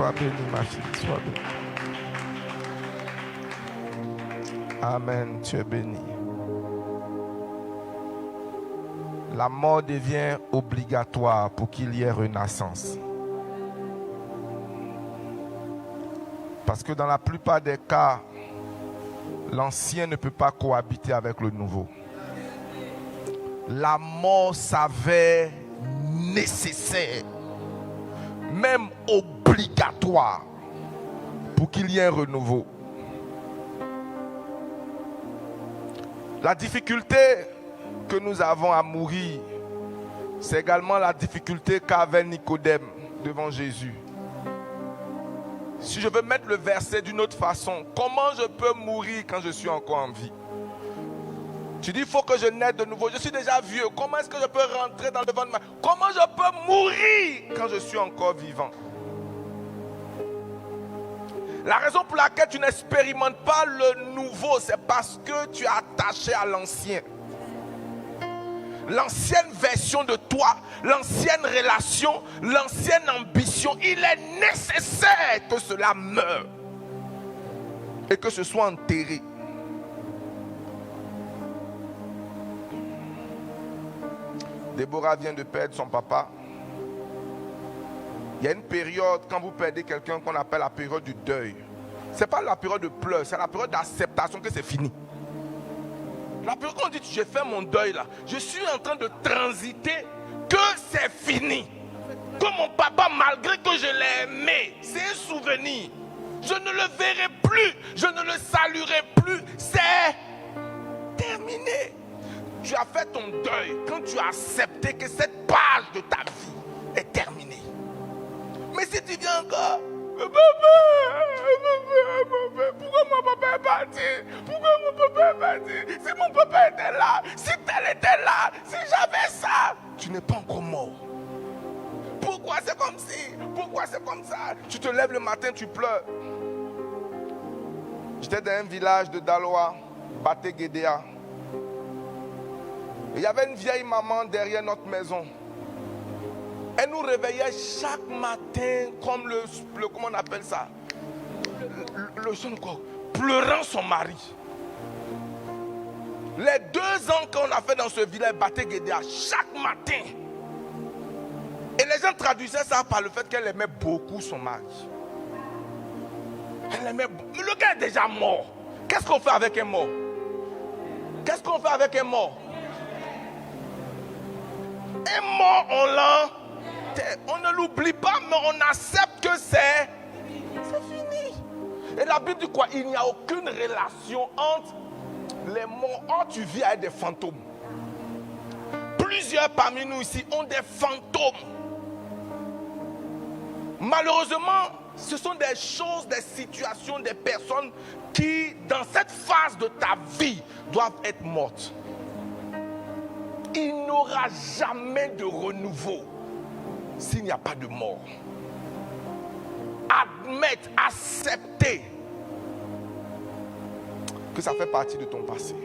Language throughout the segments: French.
Sois bénie, ma fille. Sois bénie. Amen. Tu es bénie. La mort devient obligatoire pour qu'il y ait renaissance. Parce que dans la plupart des cas, l'ancien ne peut pas cohabiter avec le nouveau. La mort s'avère nécessaire, même obligatoire, pour qu'il y ait un renouveau. La difficulté que nous avons à mourir, c'est également la difficulté qu'avait Nicodème devant Jésus. Si je veux mettre le verset d'une autre façon, comment je peux mourir quand je suis encore en vie? Tu dis, il faut que je naisse de nouveau. Je suis déjà vieux. Comment est-ce que je peux rentrer dans le ventre de ma... Comment je peux mourir quand je suis encore vivant? La raison pour laquelle tu n'expérimentes pas le nouveau, c'est parce que tu es attaché à l'ancien. L'ancienne version de toi, l'ancienne relation, l'ancienne ambition, il est nécessaire que cela meure et que ce soit enterré. Déborah vient de perdre son papa. Il y a une période, quand vous perdez quelqu'un, qu'on appelle la période du deuil. Ce n'est pas la période de pleurs, c'est la période d'acceptation que c'est fini. La période qu'on dit, j'ai fait mon deuil là, je suis en train de transiter, que c'est fini. Que mon papa, malgré que je l'ai aimé, c'est un souvenir. Je ne le verrai plus, je ne le saluerai plus, c'est terminé. Tu as fait ton deuil quand tu as accepté que cette page de ta vie est terminée. Mais si tu viens encore, pourquoi mon papa est parti? Pourquoi mon papa est parti? Si mon papa était là, si tel était là, si j'avais ça, tu n'es pas encore mort. Pourquoi c'est comme ci? Pourquoi c'est comme ça? Tu te lèves le matin, tu pleures. J'étais dans un village de Daloa, Baté-Guédéa. Il y avait une vieille maman derrière notre maison. Elle nous réveillait chaque matin comme comment on appelle ça? Le son quoi? Pleurant son mari. Les 2 ans qu'on a fait dans ce village, Baté-Guédéa, chaque matin. Et les gens traduisaient ça par le fait qu'elle aimait beaucoup son mari. Elle aimait beaucoup. Mais le gars est déjà mort. Qu'est-ce qu'on fait avec un mort? Qu'est-ce qu'on fait avec un mort? Un mort, on ne l'oublie pas, mais on accepte que c'est fini. Et la Bible dit quoi? Il n'y a aucune relation entre les morts. Or, tu vis avec des fantômes. Plusieurs parmi nous ici ont des fantômes. Malheureusement, ce sont des choses, des situations, des personnes qui, dans cette phase de ta vie, doivent être mortes. Il n'y aura jamais de renouveau s'il n'y a pas de mort. Admettre, accepter que ça fait partie de ton passé.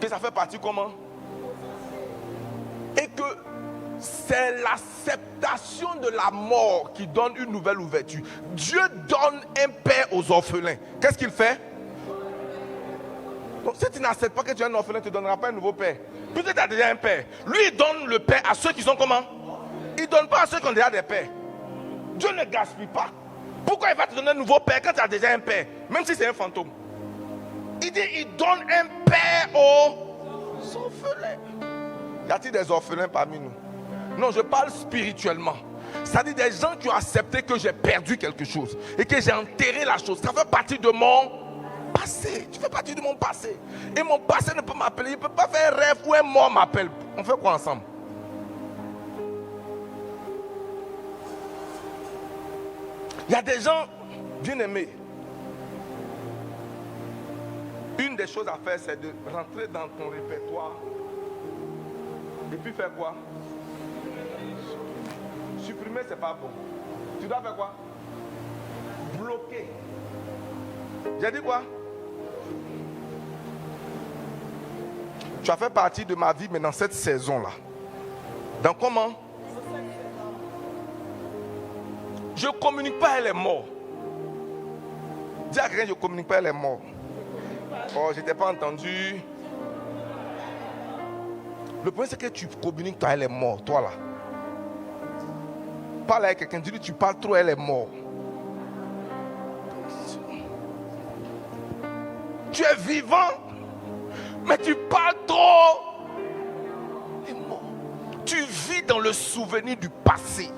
Que ça fait partie comment? Et que c'est l'acceptation de la mort qui donne une nouvelle ouverture. Dieu donne un père aux orphelins. Qu'est-ce qu'il fait? Donc, si tu n'acceptes pas que tu es un orphelin, tu ne donneras pas un nouveau père. Puisque tu as déjà un père. Lui, il donne le père à ceux qui sont comment? Il ne donne pas à ceux qui ont déjà des pères. Dieu ne gaspille pas. Pourquoi il va te donner un nouveau père quand tu as déjà un père? Même si c'est un fantôme. Il dit, il donne un père aux orphelins. Y a-t-il des orphelins parmi nous? Non, je parle spirituellement. C'est-à-dire des gens qui ont accepté que j'ai perdu quelque chose et que j'ai enterré la chose. Ça fait partie de mon passé. Tu fais partie de mon passé. Et mon passé ne peut m'appeler. Il ne peut pas faire un rêve où un mort m'appelle. On fait quoi ensemble? Il y a des gens bien aimés. Une des choses à faire, c'est de rentrer dans ton répertoire. Et puis faire quoi? Supprimer, c'est pas bon. Tu dois faire quoi? Bloquer. J'ai dit quoi? Tu as fait partie de ma vie, mais dans cette saison-là. Dans comment? Je ne communique pas, elle est morte. Dis à quelqu'un, je ne communique pas, elle est morte. Oh, je n'étais pas entendu. Le problème, c'est que tu communiques, toi, elle est morte, toi là. Parle avec quelqu'un, dis-lui, tu parles trop, elle est morte. Tu es vivant, mais tu parles trop. Elle est morte. Tu vis dans le souvenir du passé.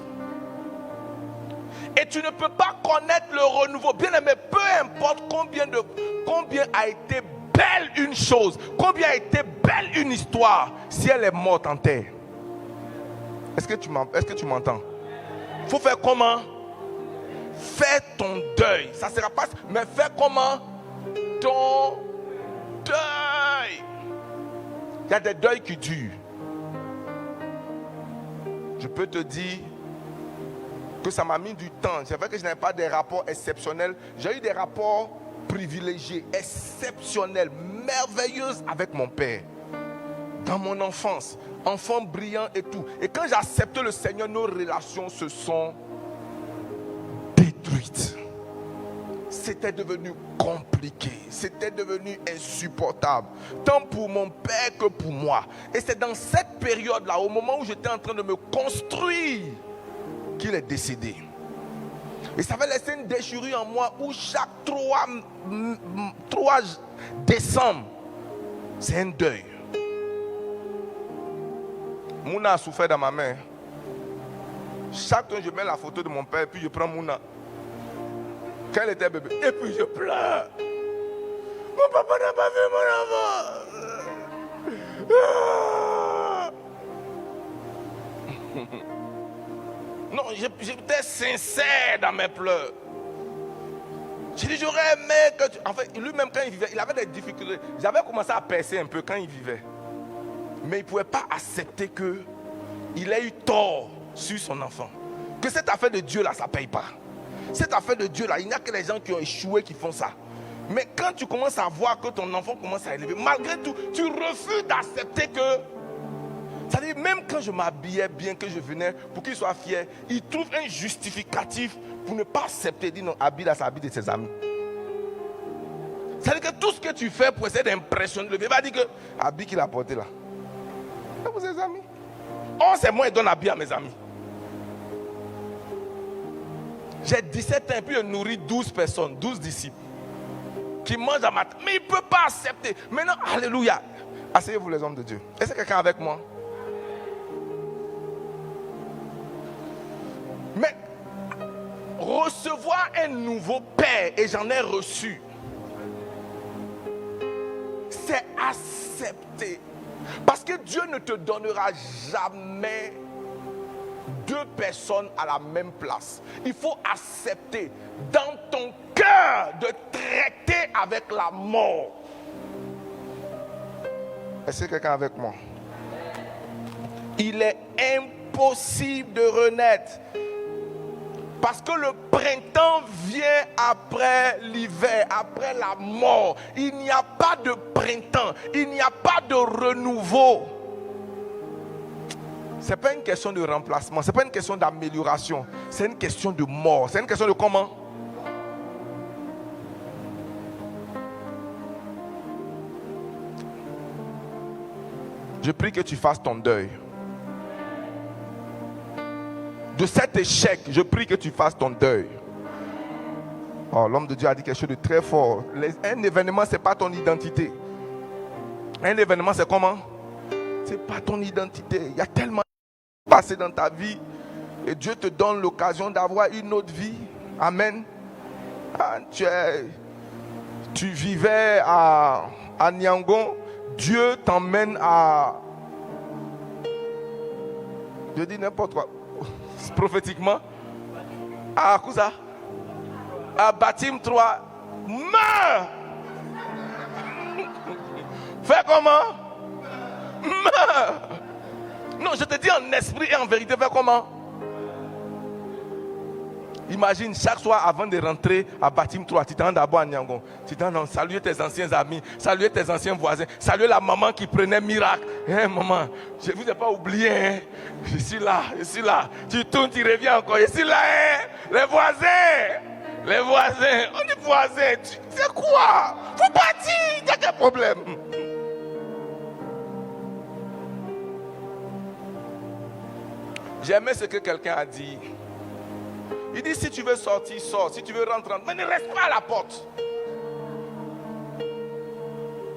Et tu ne peux pas connaître le renouveau. Bien aimé, peu importe combien a été belle une chose, combien a été belle une histoire, si elle est morte en terre. Est-ce que tu m'entends? Il faut faire comment? Fais ton deuil. Ça ne sera pas, mais fais comment? Ton deuil. Il y a des deuils qui durent. Je peux te dire que ça m'a mis du temps. C'est vrai que je n'avais pas des rapports exceptionnels. J'ai eu des rapports privilégiés, exceptionnels, merveilleux avec mon père. Dans mon enfance, enfant brillant et tout. Et quand j'ai accepté le Seigneur, nos relations se sont détruites. C'était devenu compliqué. C'était devenu insupportable. Tant pour mon père que pour moi. Et c'est dans cette période-là, au moment où j'étais en train de me construire, qu'il est décédé. Et ça avait laissé une déchirure en moi où chaque 3 décembre, c'est un deuil. Mouna a souffert dans ma main. Chaque fois je mets la photo de mon père, puis je prends Mouna. Quand elle était bébé, et puis je pleure. Mon papa n'a pas vu mon enfant. Non, j'étais sincère dans mes pleurs. J'ai dit, j'aurais aimé que tu... En fait, lui-même, quand il vivait, il avait des difficultés. J'avais commencé à percer un peu quand il vivait. Mais il ne pouvait pas accepter qu'il ait eu tort sur son enfant. Que cette affaire de Dieu là, ça ne paye pas. Cette affaire de Dieu là, il n'y a que les gens qui ont échoué qui font ça. Mais quand tu commences à voir que ton enfant commence à élever, malgré tout, tu refuses d'accepter que... C'est-à-dire, même quand je m'habillais bien, que je venais pour qu'il soit fier, il trouve un justificatif pour ne pas accepter. Il dit non, habille là, c'est l'habit de ses amis. C'est-à-dire que tout ce que tu fais pour essayer d'impressionner le bébé, va dire que habit qu'il a porté là, c'est pour ses amis. Oh, c'est moi qui donne habit à mes amis. J'ai 17 ans et puis je nourris 12 personnes, 12 disciples qui mangent à ma table. Mais il ne peut pas accepter. Maintenant, alléluia. Asseyez-vous les hommes de Dieu. Est-ce que quelqu'un avec moi? Mais recevoir un nouveau père, et j'en ai reçu, c'est accepter. Parce que Dieu ne te donnera jamais 2 personnes à la même place. Il faut accepter dans ton cœur de traiter avec la mort. Est-ce que quelqu'un avec moi? Il est impossible de renaître. Parce que le printemps vient après l'hiver, après la mort. Il n'y a pas de printemps, il n'y a pas de renouveau. Ce n'est pas une question de remplacement, ce n'est pas une question d'amélioration, c'est une question de mort. C'est une question de comment? Je prie que tu fasses ton deuil. De cet échec, je prie que tu fasses ton deuil. Oh, l'homme de Dieu a dit quelque chose de très fort. Un événement, ce n'est pas ton identité. Un événement, c'est comment? Ce n'est pas ton identité. Il y a tellement passé dans ta vie et Dieu te donne l'occasion d'avoir une autre vie. Amen. Ah, tu vivais à Nyangon. Dieu t'emmène à... Je dis n'importe quoi. Prophétiquement, à Kouza, à Batim 3, meurs. Fais comment? Meurs. Non, je te dis en esprit et en vérité, fais comment? Imagine chaque soir avant de rentrer à Batim 3, tu t'en d'abord à Nyangon. Tu t'en saluer tes anciens amis, saluer tes anciens voisins, saluer la maman qui prenait miracle. Maman, je ne vous ai pas oublié. Hein? Je suis là. Tu tournes, tu reviens encore. Je suis là. Hein? Les voisins. On est voisins. C'est quoi? Faut partir. Il y a quel problème? J'aimais ce que quelqu'un a dit. Il dit, si tu veux sortir, sors. Si tu veux rentrer, rentre. Mais ne reste pas à la porte.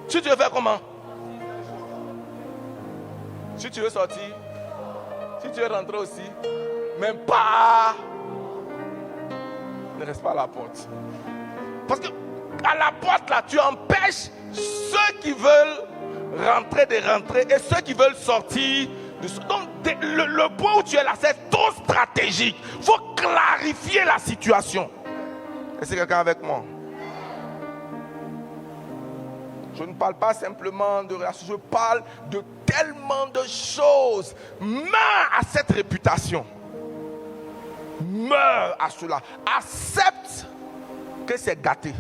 Si tu veux faire comment? Si tu veux sortir, si tu veux rentrer aussi, même pas. Ne reste pas à la porte. Parce que à la porte, là, tu empêches ceux qui veulent rentrer de rentrer et ceux qui veulent sortir. Donc, le point où tu es là, c'est trop stratégique. Il faut clarifier la situation. Est-ce que quelqu'un avec moi? Je ne parle pas simplement de relation, je parle de tellement de choses. Meurs à cette réputation. Meurs à cela. Accepte que c'est gâté.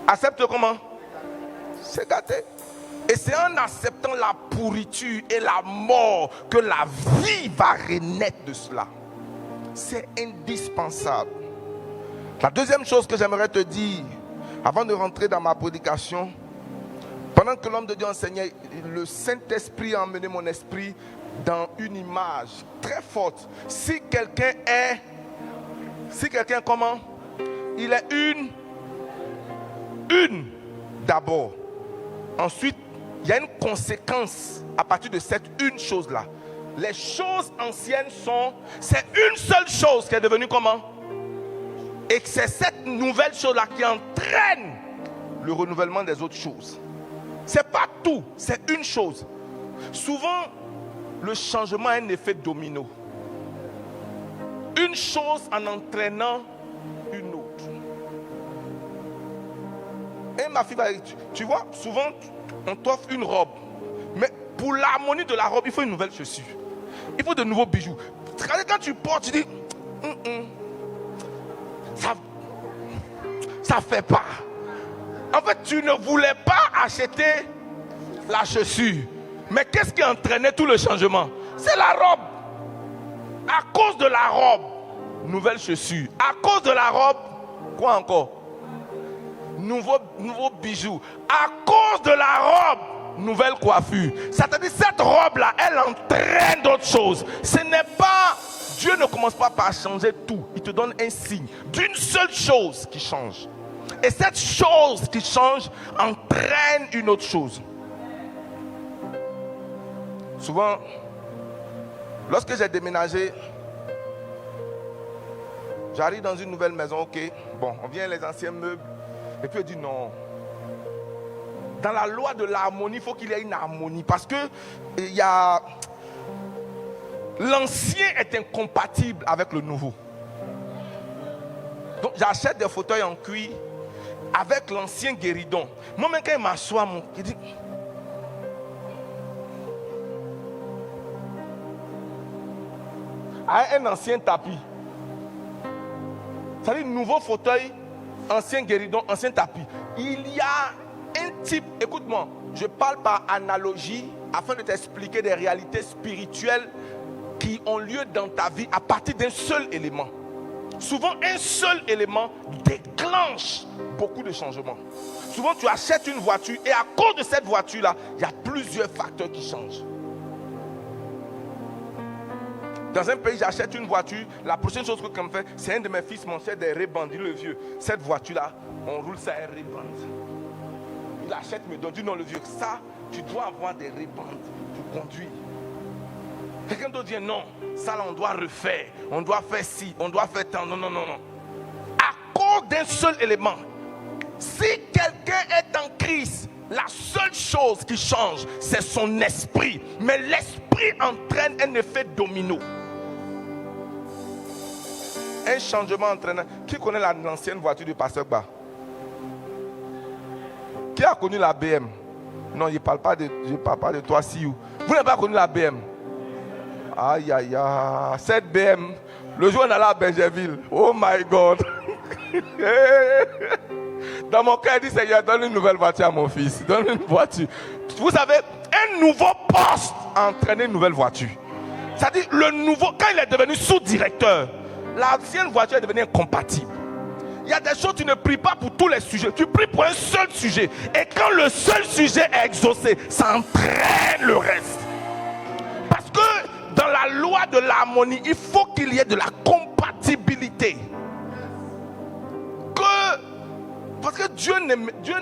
Accepte comment? C'est gâté. Et c'est en acceptant la pourriture et la mort que la vie va renaître de cela. C'est indispensable. La deuxième chose que j'aimerais te dire, avant de rentrer dans ma prédication, pendant que l'homme de Dieu enseignait, le Saint-Esprit a emmené mon esprit dans une image très forte. Si quelqu'un comment? Il est une d'abord. Ensuite, il y a une conséquence à partir de cette une chose-là. Les choses anciennes c'est une seule chose qui est devenue comment? Et c'est cette nouvelle chose-là qui entraîne le renouvellement des autres choses. C'est pas tout, c'est une chose. Souvent, le changement a un effet domino. Une chose en entraînant une autre. Et ma fille va dire, tu vois, souvent, on t'offre une robe. Mais pour l'harmonie de la robe, il faut une nouvelle chaussure. Il faut de nouveaux bijoux. Quand tu portes, tu dis, ça fait pas. En fait, tu ne voulais pas acheter la chaussure. Mais qu'est-ce qui entraînait tout le changement? C'est la robe. À cause de la robe, nouvelle chaussure. À cause de la robe, quoi encore? Nouveau bijoux. À cause de la robe, nouvelle coiffure. C'est-à-dire cette robe-là, elle entraîne d'autres choses. Ce n'est pas... Dieu ne commence pas par changer tout. Il te donne un signe d'une seule chose qui change. Et cette chose qui change entraîne une autre chose. Souvent, lorsque j'ai déménagé, j'arrive dans une nouvelle maison, ok, bon, on vient les anciens meubles, et puis on dit non. Dans la loi de l'harmonie, il faut qu'il y ait une harmonie, parce que l'ancien est incompatible avec le nouveau. Donc j'achète des fauteuils en cuir avec l'ancien guéridon. Moi-même quand il m'assoit, il dit... un ancien tapis. Ça veut dire nouveau fauteuil, ancien guéridon, ancien tapis. Il y a un type, écoute-moi, je parle par analogie afin de t'expliquer des réalités spirituelles qui ont lieu dans ta vie à partir d'un seul élément. Souvent, un seul élément déclenche beaucoup de changements. Souvent, tu achètes une voiture et à cause de cette voiture-là, il y a plusieurs facteurs qui changent. Dans un pays, j'achète une voiture. La prochaine chose que je me fais, c'est un de mes fils m'achète des Ray-Ban. Dit le vieux, cette voiture-là, on roule ça à Ray-Ban. Il achète, me donne, dit non le vieux, ça, tu dois avoir des Ray-Ban pour conduire. Quelqu'un d'autre dit non, ça là on doit refaire, on doit faire ci, on doit faire tant. Non. À cause d'un seul élément, si quelqu'un est en crise, la seule chose qui change, c'est son esprit. Mais l'esprit entraîne un effet domino. Un changement entraînant. Qui connaît l'ancienne voiture du pasteur Ba? Qui a connu la BM? Non, je ne parle pas de toi, Siou. Vous n'avez pas connu la BM? Aïe. Cette BM, Le jour où on allait à Benjerville, oh my God. Dans mon cœur, il dit, Seigneur, donne une nouvelle voiture à mon fils. Donne une voiture. Vous savez, un nouveau poste a entraîné une nouvelle voiture. C'est-à-dire, le nouveau, quand il est devenu sous-directeur, l'ancienne voiture est devenue incompatible. Il y a des choses, tu ne pries pas pour tous les sujets. Tu pries pour un seul sujet. Et quand le seul sujet est exaucé, ça entraîne le reste. Parce que dans la loi de l'harmonie, il faut qu'il y ait de la compatibilité. Parce que Dieu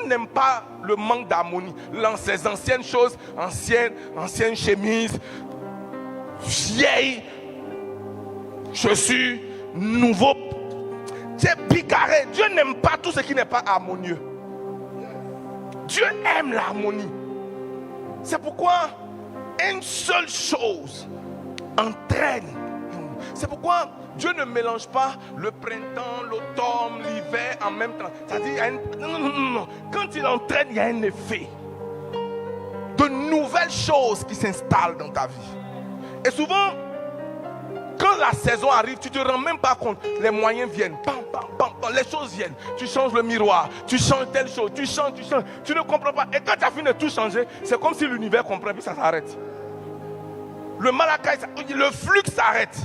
n'aime pas le manque d'harmonie. Ces anciennes choses, anciennes chemises, vieilles chaussures, nouveaux. C'est bigarré. Dieu n'aime pas tout ce qui n'est pas harmonieux. Dieu aime l'harmonie. C'est pourquoi une seule chose entraîne. C'est pourquoi Dieu ne mélange pas le printemps, l'automne, l'hiver en même temps. C'est-à-dire, non. Quand il entraîne, il y a un effet. De nouvelles choses qui s'installent dans ta vie. Et souvent, quand la saison arrive, tu ne te rends même pas compte. Les moyens viennent. Bam, bam, bam, bam, les choses viennent. Tu changes le miroir. Tu changes telle chose. Tu changes. Tu ne comprends pas. Et quand tu as fini de tout changer, c'est comme si l'univers comprend. Puis ça s'arrête. Le malakai, le flux s'arrête.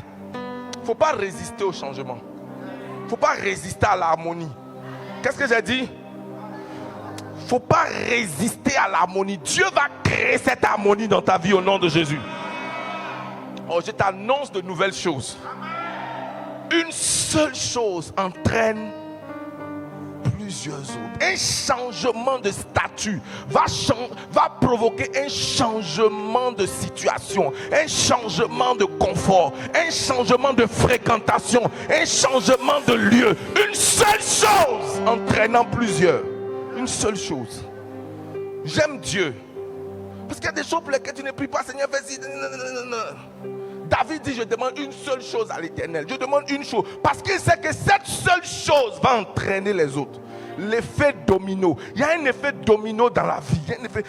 Il ne faut pas résister au changement. Il ne faut pas résister à l'harmonie. Qu'est-ce que j'ai dit? Il ne faut pas résister à l'harmonie. Dieu va créer cette harmonie dans ta vie au nom de Jésus. Oh, je t'annonce de nouvelles choses. Une seule chose entraîne plusieurs autres. Un changement de statut va provoquer un changement de situation, un changement de confort, un changement de fréquentation, un changement de lieu. Une seule chose entraînant plusieurs. Une seule chose. J'aime Dieu. Parce qu'il y a des choses pour lesquelles tu ne pries pas, Seigneur, vas-y. David dit, je demande une seule chose à l'Éternel. Je demande une chose. Parce qu'il sait que cette seule chose va entraîner les autres. L'effet domino. Il y a un effet domino dans la vie. Il y a un effet,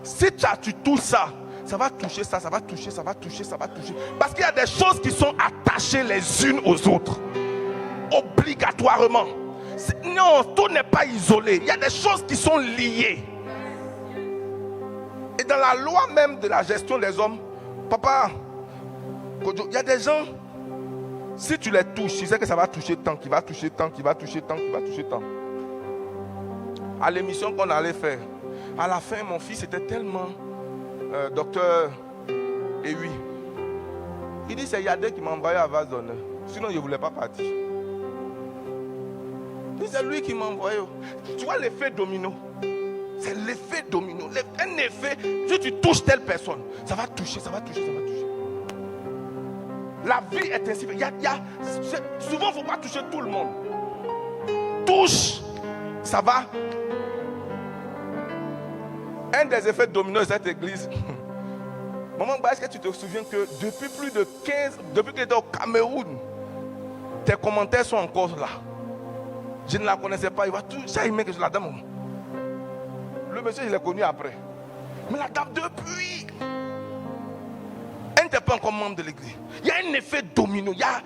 si tu touches ça, ça va toucher ça, ça va toucher, ça va toucher, ça va toucher. Parce qu'il y a des choses qui sont attachées les unes aux autres. Obligatoirement. Non, tout n'est pas isolé. Il y a des choses qui sont liées. Et dans la loi même de la gestion des hommes, papa, il y a des gens, si tu les touches, tu sais que ça va toucher tant, qui va toucher tant, qui va toucher tant, qui va toucher tant. À l'émission qu'on allait faire, à la fin, mon fils était tellement docteur Ewi. Il dit, c'est Yadé qui m'a envoyé à vase d'honneur. Sinon, je ne voulais pas partir. Il dit, c'est lui qui m'a envoyé. Tu vois l'effet domino. C'est l'effet domino. Un effet, si tu touches telle personne, ça va toucher, ça va toucher, ça va toucher. La vie est ainsi. Souvent, il ne faut pas toucher tout le monde. Touche, ça va. Un des effets dominos de cette église. Maman, est-ce que tu te souviens que depuis plus de 15, depuis que tu étais au Cameroun, tes commentaires sont encore là. Je ne la connaissais pas. Il va tout ça, il met que je la dame. Le monsieur, je l'ai connu après. Mais la dame, depuis. Elle n'était pas encore membre de l'église. Il y a un effet domino. Il y a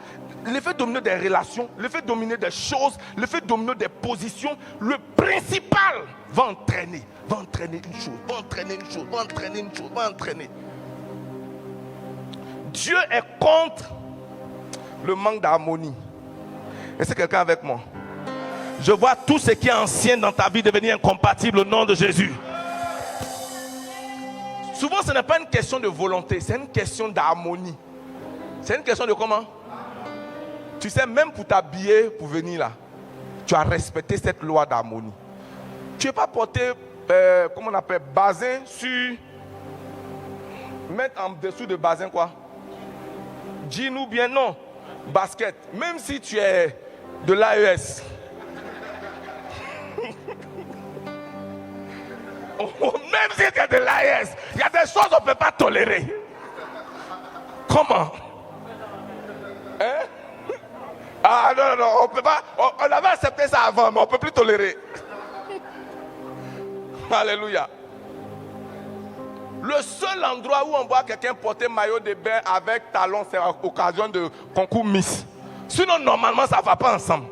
l'effet domino des relations, l'effet domino des choses, l'effet domino des positions. Le principal va entraîner une chose, va entraîner une chose, va entraîner une chose, va entraîner. Dieu est contre le manque d'harmonie. Est-ce que quelqu'un avec moi? Je vois tout ce qui est ancien dans ta vie devenir incompatible au nom de Jésus. Souvent, ce n'est pas une question de volonté, c'est une question d'harmonie. C'est une question de comment? Tu sais, même pour t'habiller, pour venir là, tu as respecté cette loi d'harmonie. Tu n'es pas porté, comment on appelle, basin sur... Mettre en dessous de basin quoi? Jean ou bien non, basket. Même si tu es de l'AES. Même si tu es de l'AES, il y a des choses qu'on ne peut pas tolérer. Comment? Hein? Ah non, on peut pas. On avait accepté ça avant, mais on ne peut plus tolérer. Alléluia. Le seul endroit où on voit quelqu'un porter maillot de bain avec talons, c'est à l'occasion de concours Miss. Sinon, normalement, ça ne va pas ensemble.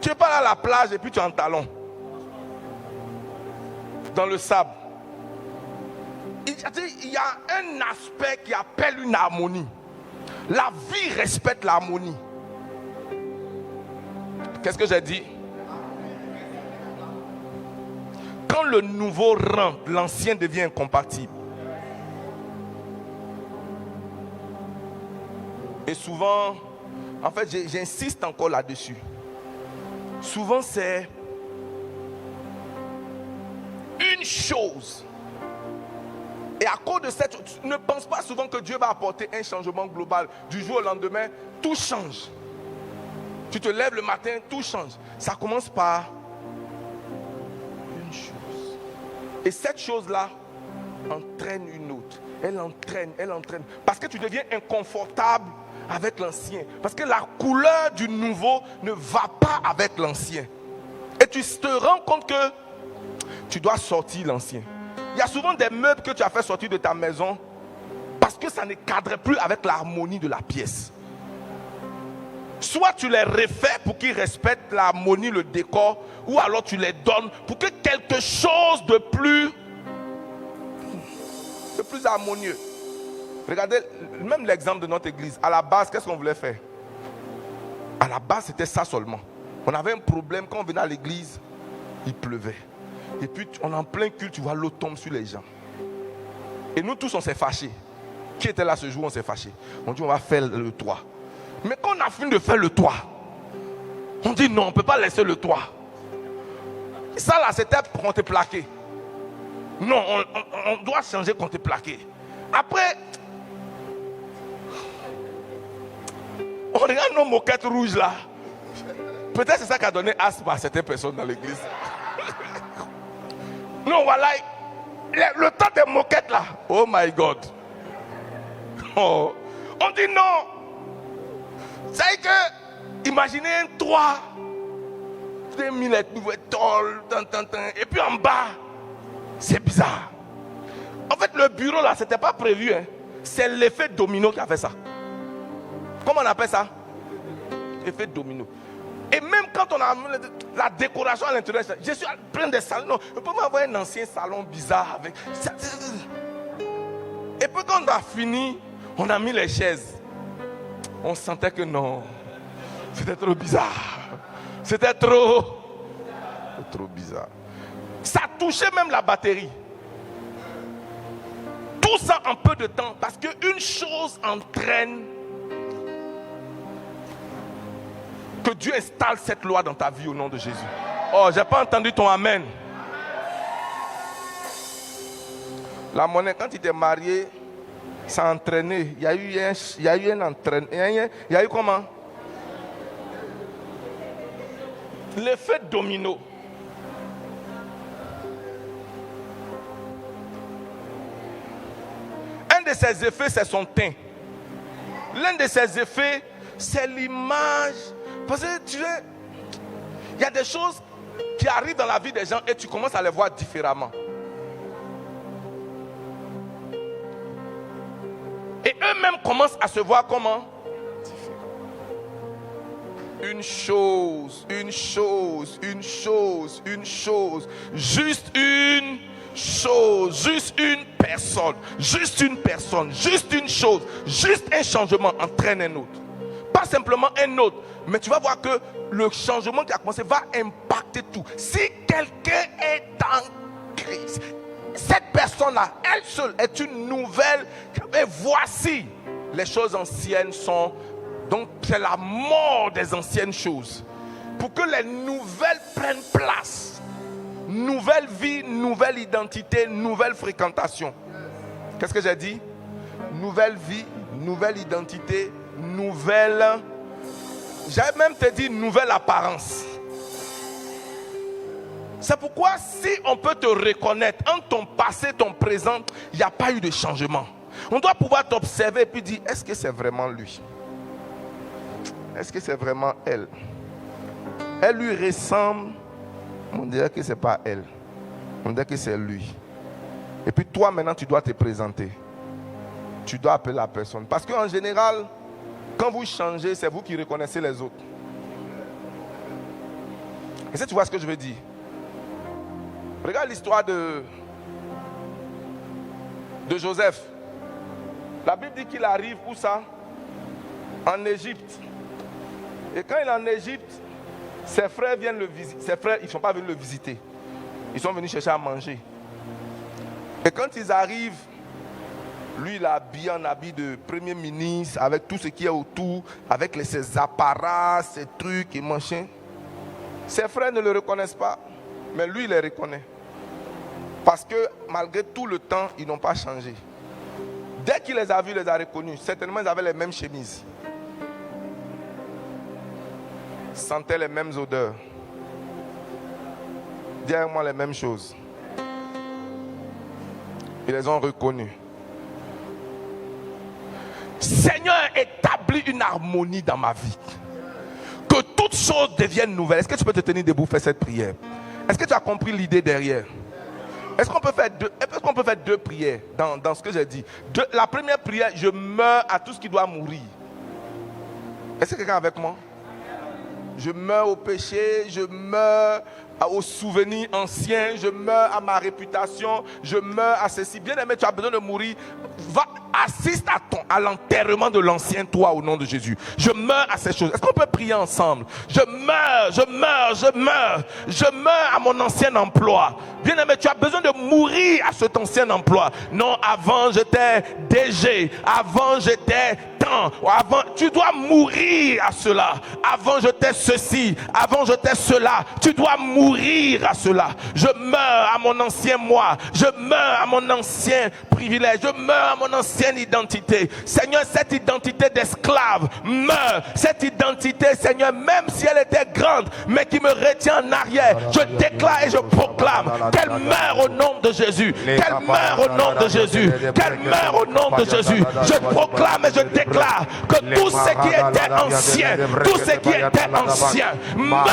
Tu es pas là à la plage et puis tu es en talons. Dans le sable. Il y a un aspect qui appelle une harmonie. La vie respecte l'harmonie. Qu'est-ce que j'ai dit? Quand le nouveau rentre, l'ancien devient incompatible. Et souvent, en fait, j'insiste encore là-dessus. Souvent, c'est une chose. Et à cause de cette chose, ne pense pas souvent que Dieu va apporter un changement global. Du jour au lendemain, tout change. Tu te lèves le matin, tout change. Ça commence par une chose. Et cette chose-là entraîne une autre. Elle entraîne. Parce que tu deviens inconfortable avec l'ancien. Parce que la couleur du nouveau ne va pas avec l'ancien. Et tu te rends compte que tu dois sortir l'ancien. Il y a souvent des meubles que tu as fait sortir de ta maison parce que ça ne cadre plus avec l'harmonie de la pièce. Soit tu les refais pour qu'ils respectent l'harmonie, le décor, ou alors tu les donnes pour que quelque chose de plus harmonieux. Regardez, même l'exemple de notre église. À la base, qu'est-ce qu'on voulait faire? À la base, c'était ça seulement. On avait un problème quand on venait à l'église, il pleuvait. Et puis, on est en plein culte, tu vois, l'eau tombe sur les gens. Et nous tous, on s'est fâchés. Qui était là ce jour, on s'est fâchés. On dit, on va faire le toit. Mais quand on a fini de faire le toit, on dit non, on ne peut pas laisser le toit. Ça là, c'était contreplaqué. Non, on doit changer contreplaqué. Après, on regarde nos moquettes rouges là. Peut-être c'est ça qui a donné asthme à certaines personnes dans l'église. Non, voilà, le temps des moquettes là. Oh my God. Oh. On dit non. C'est que, imaginez un toit, 2000 nouvelles tôles, et puis en bas, c'est bizarre. En fait, le bureau là, c'était pas prévu. Hein. C'est l'effet domino qui a fait ça. Comment on appelle ça? Effet domino. Et même quand on a la décoration à l'intérieur, je suis plein de salons. Non, on peut m'avoir un ancien salon bizarre avec. Et puis quand on a fini, on a mis les chaises. On sentait que non, c'était trop bizarre. C'était trop bizarre. Ça touchait même la batterie. Tout ça en peu de temps. Parce qu'une chose entraîne que Dieu installe cette loi dans ta vie au nom de Jésus. Oh, j'ai pas entendu ton amen. La monnaie, quand tu t'es marié, ça a entraîné. Il y a eu un entraînement. Il y a eu comment? L'effet domino. Un de ses effets, c'est son teint. L'un de ses effets, c'est l'image. Parce que il y a des choses qui arrivent dans la vie des gens et tu commences à les voir différemment. Et eux-mêmes commencent à se voir comment? Une chose, juste une chose, juste une personne, juste une chose, juste un changement entraîne un autre. Pas simplement un autre, mais tu vas voir que le changement qui a commencé va impacter tout. Si quelqu'un est en crise, cette personne-là, elle seule, est une nouvelle. Et voici, les choses anciennes sont. Donc, c'est la mort des anciennes choses. Pour que les nouvelles prennent place. Nouvelle vie, nouvelle identité, nouvelle fréquentation. Qu'est-ce que j'ai dit? Nouvelle vie, nouvelle identité, nouvelle. J'ai même te dit nouvelle apparence. C'est pourquoi si on peut te reconnaître entre ton passé et ton présent, il n'y a pas eu de changement. On doit pouvoir t'observer et puis dire, est-ce que c'est vraiment lui? Est-ce que c'est vraiment elle? Elle lui ressemble. On dirait que ce n'est pas elle. On dirait que c'est lui. Et puis toi, maintenant, tu dois te présenter. Tu dois appeler la personne. Parce qu'en général, quand vous changez, c'est vous qui reconnaissez les autres. Est-ce que tu vois ce que je veux dire? Regarde l'histoire de Joseph. La Bible dit qu'il arrive où ça? En Égypte. Et quand il est en Égypte, ses frères viennent le visiter. Ses frères, ils ne sont pas venus le visiter. Ils sont venus chercher à manger. Et quand ils arrivent, lui, il est habillé en habit de premier ministre, avec tout ce qui est autour, avec ses apparats, ses trucs et machin. Ses frères ne le reconnaissent pas, mais lui, il les reconnaît. Parce que malgré tout le temps, ils n'ont pas changé. Dès qu'il les a vus, il les a reconnus. Certainement, ils avaient les mêmes chemises. Ils sentaient les mêmes odeurs. Derrière moi, les mêmes choses. Ils les ont reconnus. Seigneur, établis une harmonie dans ma vie. Que toutes choses deviennent nouvelles. Est-ce que tu peux te tenir debout, faire cette prière? Est-ce que tu as compris l'idée derrière? Est-ce qu'on peut faire deux prières dans ce que j'ai dit? La première prière, je meurs à tout ce qui doit mourir. Est-ce que quelqu'un est avec moi? Je meurs au péché, je meurs aux souvenirs anciens, je meurs à ma réputation, je meurs à ceci. Bien aimé, tu as besoin de mourir. Va, assiste à l'enterrement de l'ancien toi au nom de Jésus. Je meurs à ces choses. Est-ce qu'on peut prier ensemble? Je meurs à mon ancien emploi. Bien aimé, tu as besoin de mourir à cet ancien emploi. Non, avant j'étais DG, avant j'étais temps, avant, tu dois mourir à cela. Avant j'étais ceci, avant j'étais cela. Tu dois mourir à cela. Je meurs à mon ancien moi, je meurs à mon ancien privilège, je meurs à mon ancienne identité. Seigneur, cette identité d'esclave meurt. Cette identité, Seigneur, même si elle était grande, mais qui me retient en arrière, je déclare et je proclame qu'elle meurt au nom de Jésus. Qu'elle meurt au nom de Jésus. Qu'elle meurt au nom de Jésus. Je proclame et je déclare que tout ce qui était ancien, tout ce qui était ancien meurt,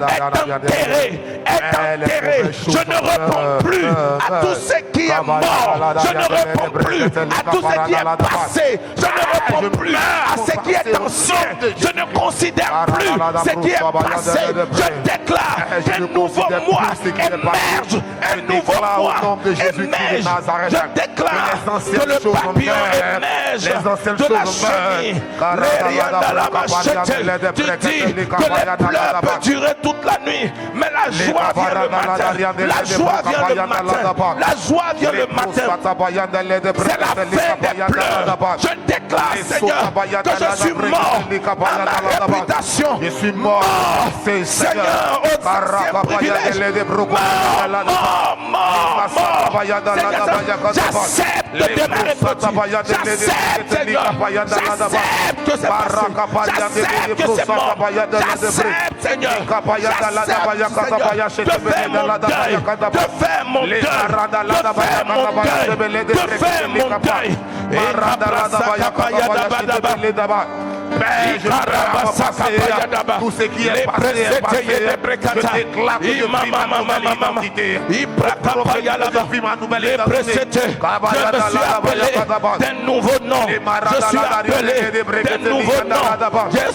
est enterré, est enterré. Je ne réponds plus à tout ce qui est mort. Je ne réponds plus à tout ce qui est passé. Je ne réponds plus à ce qui est ancien. Je ne considère plus ce qui est passé. Je déclare qu'un nouveau moi émerge. Un nouveau moi émerge. Je déclare que le papillon émerge de la chenille. Tu dis que les pleurs peuvent durer toute la nuit, mais la joie vient le matin. La joie vient le matin. La joie vient le matin. C'est la fin des pleurs. Je déclare, Seigneur, que je suis mort à ma réputation. Je suis mort, Seigneur, aux anciens privilèges. Mort. J'accepte de démarrer petit. J'accepte, Seigneur. J'accepte que c'est passé. J'accepte que c'est mort. J'accepte, Seigneur. J'accepte, Seigneur, de faire mon deuil. De faire mon deuil. De faire mon deuil. De faire mon deuil. Tout ce qui est passé est passé. Je déclare que je vis ma nouvelle identité. Je vis ma nouvelle identité. Je suis appelé d'un nouveau nom. Je suis appelé d'un nouveau nom. Je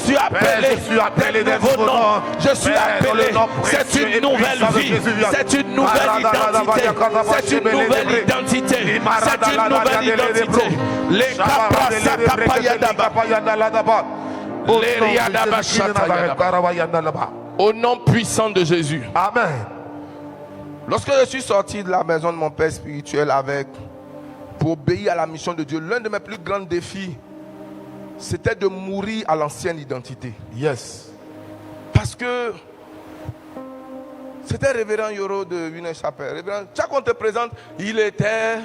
suis appelé d'un nouveau nom. Je suis appelé. C'est une nouvelle vie. C'est une nouvelle identité. C'est une nouvelle identité. C'est une nouvelle identité. Les au nom puissant de Jésus. Amen. Lorsque je suis sorti de la maison de mon père spirituel pour obéir à la mission de Dieu, l'un de mes plus grands défis, c'était de mourir à l'ancienne identité. Yes. Parce que c'était révérend Yoro de Wiener-Chapelle. Chaque fois qu'on te présente, il était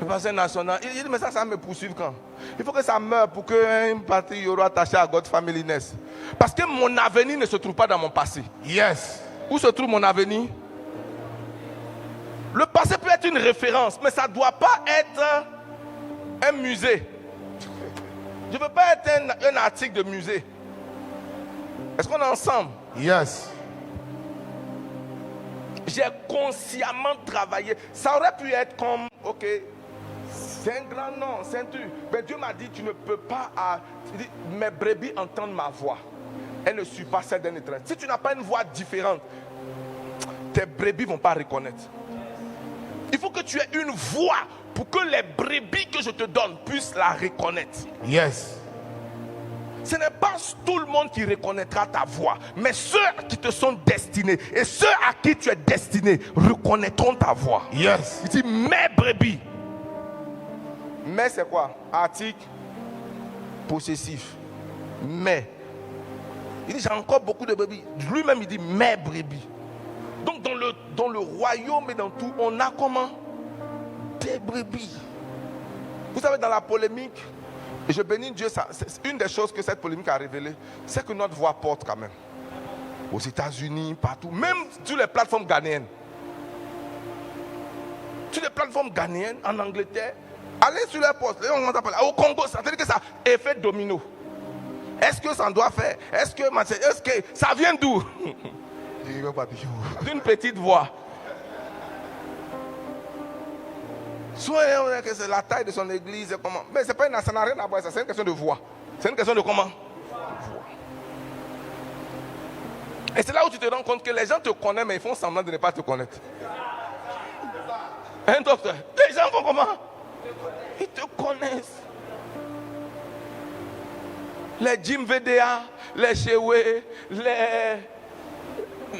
le pasteur national. Il dit, mais ça me poursuit quand? Il faut que ça meure pour qu'une partie Yoro attachée à God Family naisse. Parce que mon avenir ne se trouve pas dans mon passé. Yes. Où se trouve mon avenir? Le passé peut être une référence, mais ça ne doit pas être un musée. Je ne veux pas être un article de musée. Est-ce qu'on est ensemble? Yes. J'ai consciemment travaillé. Ça aurait pu être comme, ok, c'est un grand nom, c'est un truc. Mais Dieu m'a dit, tu ne peux pas... Il dit, mes brebis entendent ma voix. Elle ne suit pas celle d'un étranger. Si tu n'as pas une voix différente, tes brebis ne vont pas reconnaître. Il faut que tu aies une voix pour que les brebis que je te donne puissent la reconnaître. Yes. Ce n'est pas tout le monde qui reconnaîtra ta voix, mais ceux qui te sont destinés et ceux à qui tu es destiné reconnaîtront ta voix. Yes. Il dit mes brebis. Mais c'est quoi? Article possessif. Mais. Il dit j'ai encore beaucoup de brebis. Lui-même il dit mes brebis. Donc dans le royaume et dans tout, on a comment? Des brebis. Vous savez, dans la polémique, et je bénis Dieu, c'est une des choses que cette polémique a révélé, c'est que notre voix porte quand même. Aux États-Unis, partout, même sur les plateformes ghanéennes. Sur les plateformes ghanéennes, en Angleterre, allez sur les postes, au Congo, ça veut dire que ça a effet domino. Est-ce que ça doit faire? Est-ce que ça vient d'où? D'une petite voix. Soit c'est la taille de son église, comment? Mais c'est pas ça n'a rien à voir, c'est une question de voix. C'est une question de comment? Voix. Et c'est là où tu te rends compte que les gens te connaissent, mais ils font semblant de ne pas te connaître. Un docteur, les gens font comment? Ils te connaissent. Les Jim VDA, les Chewe,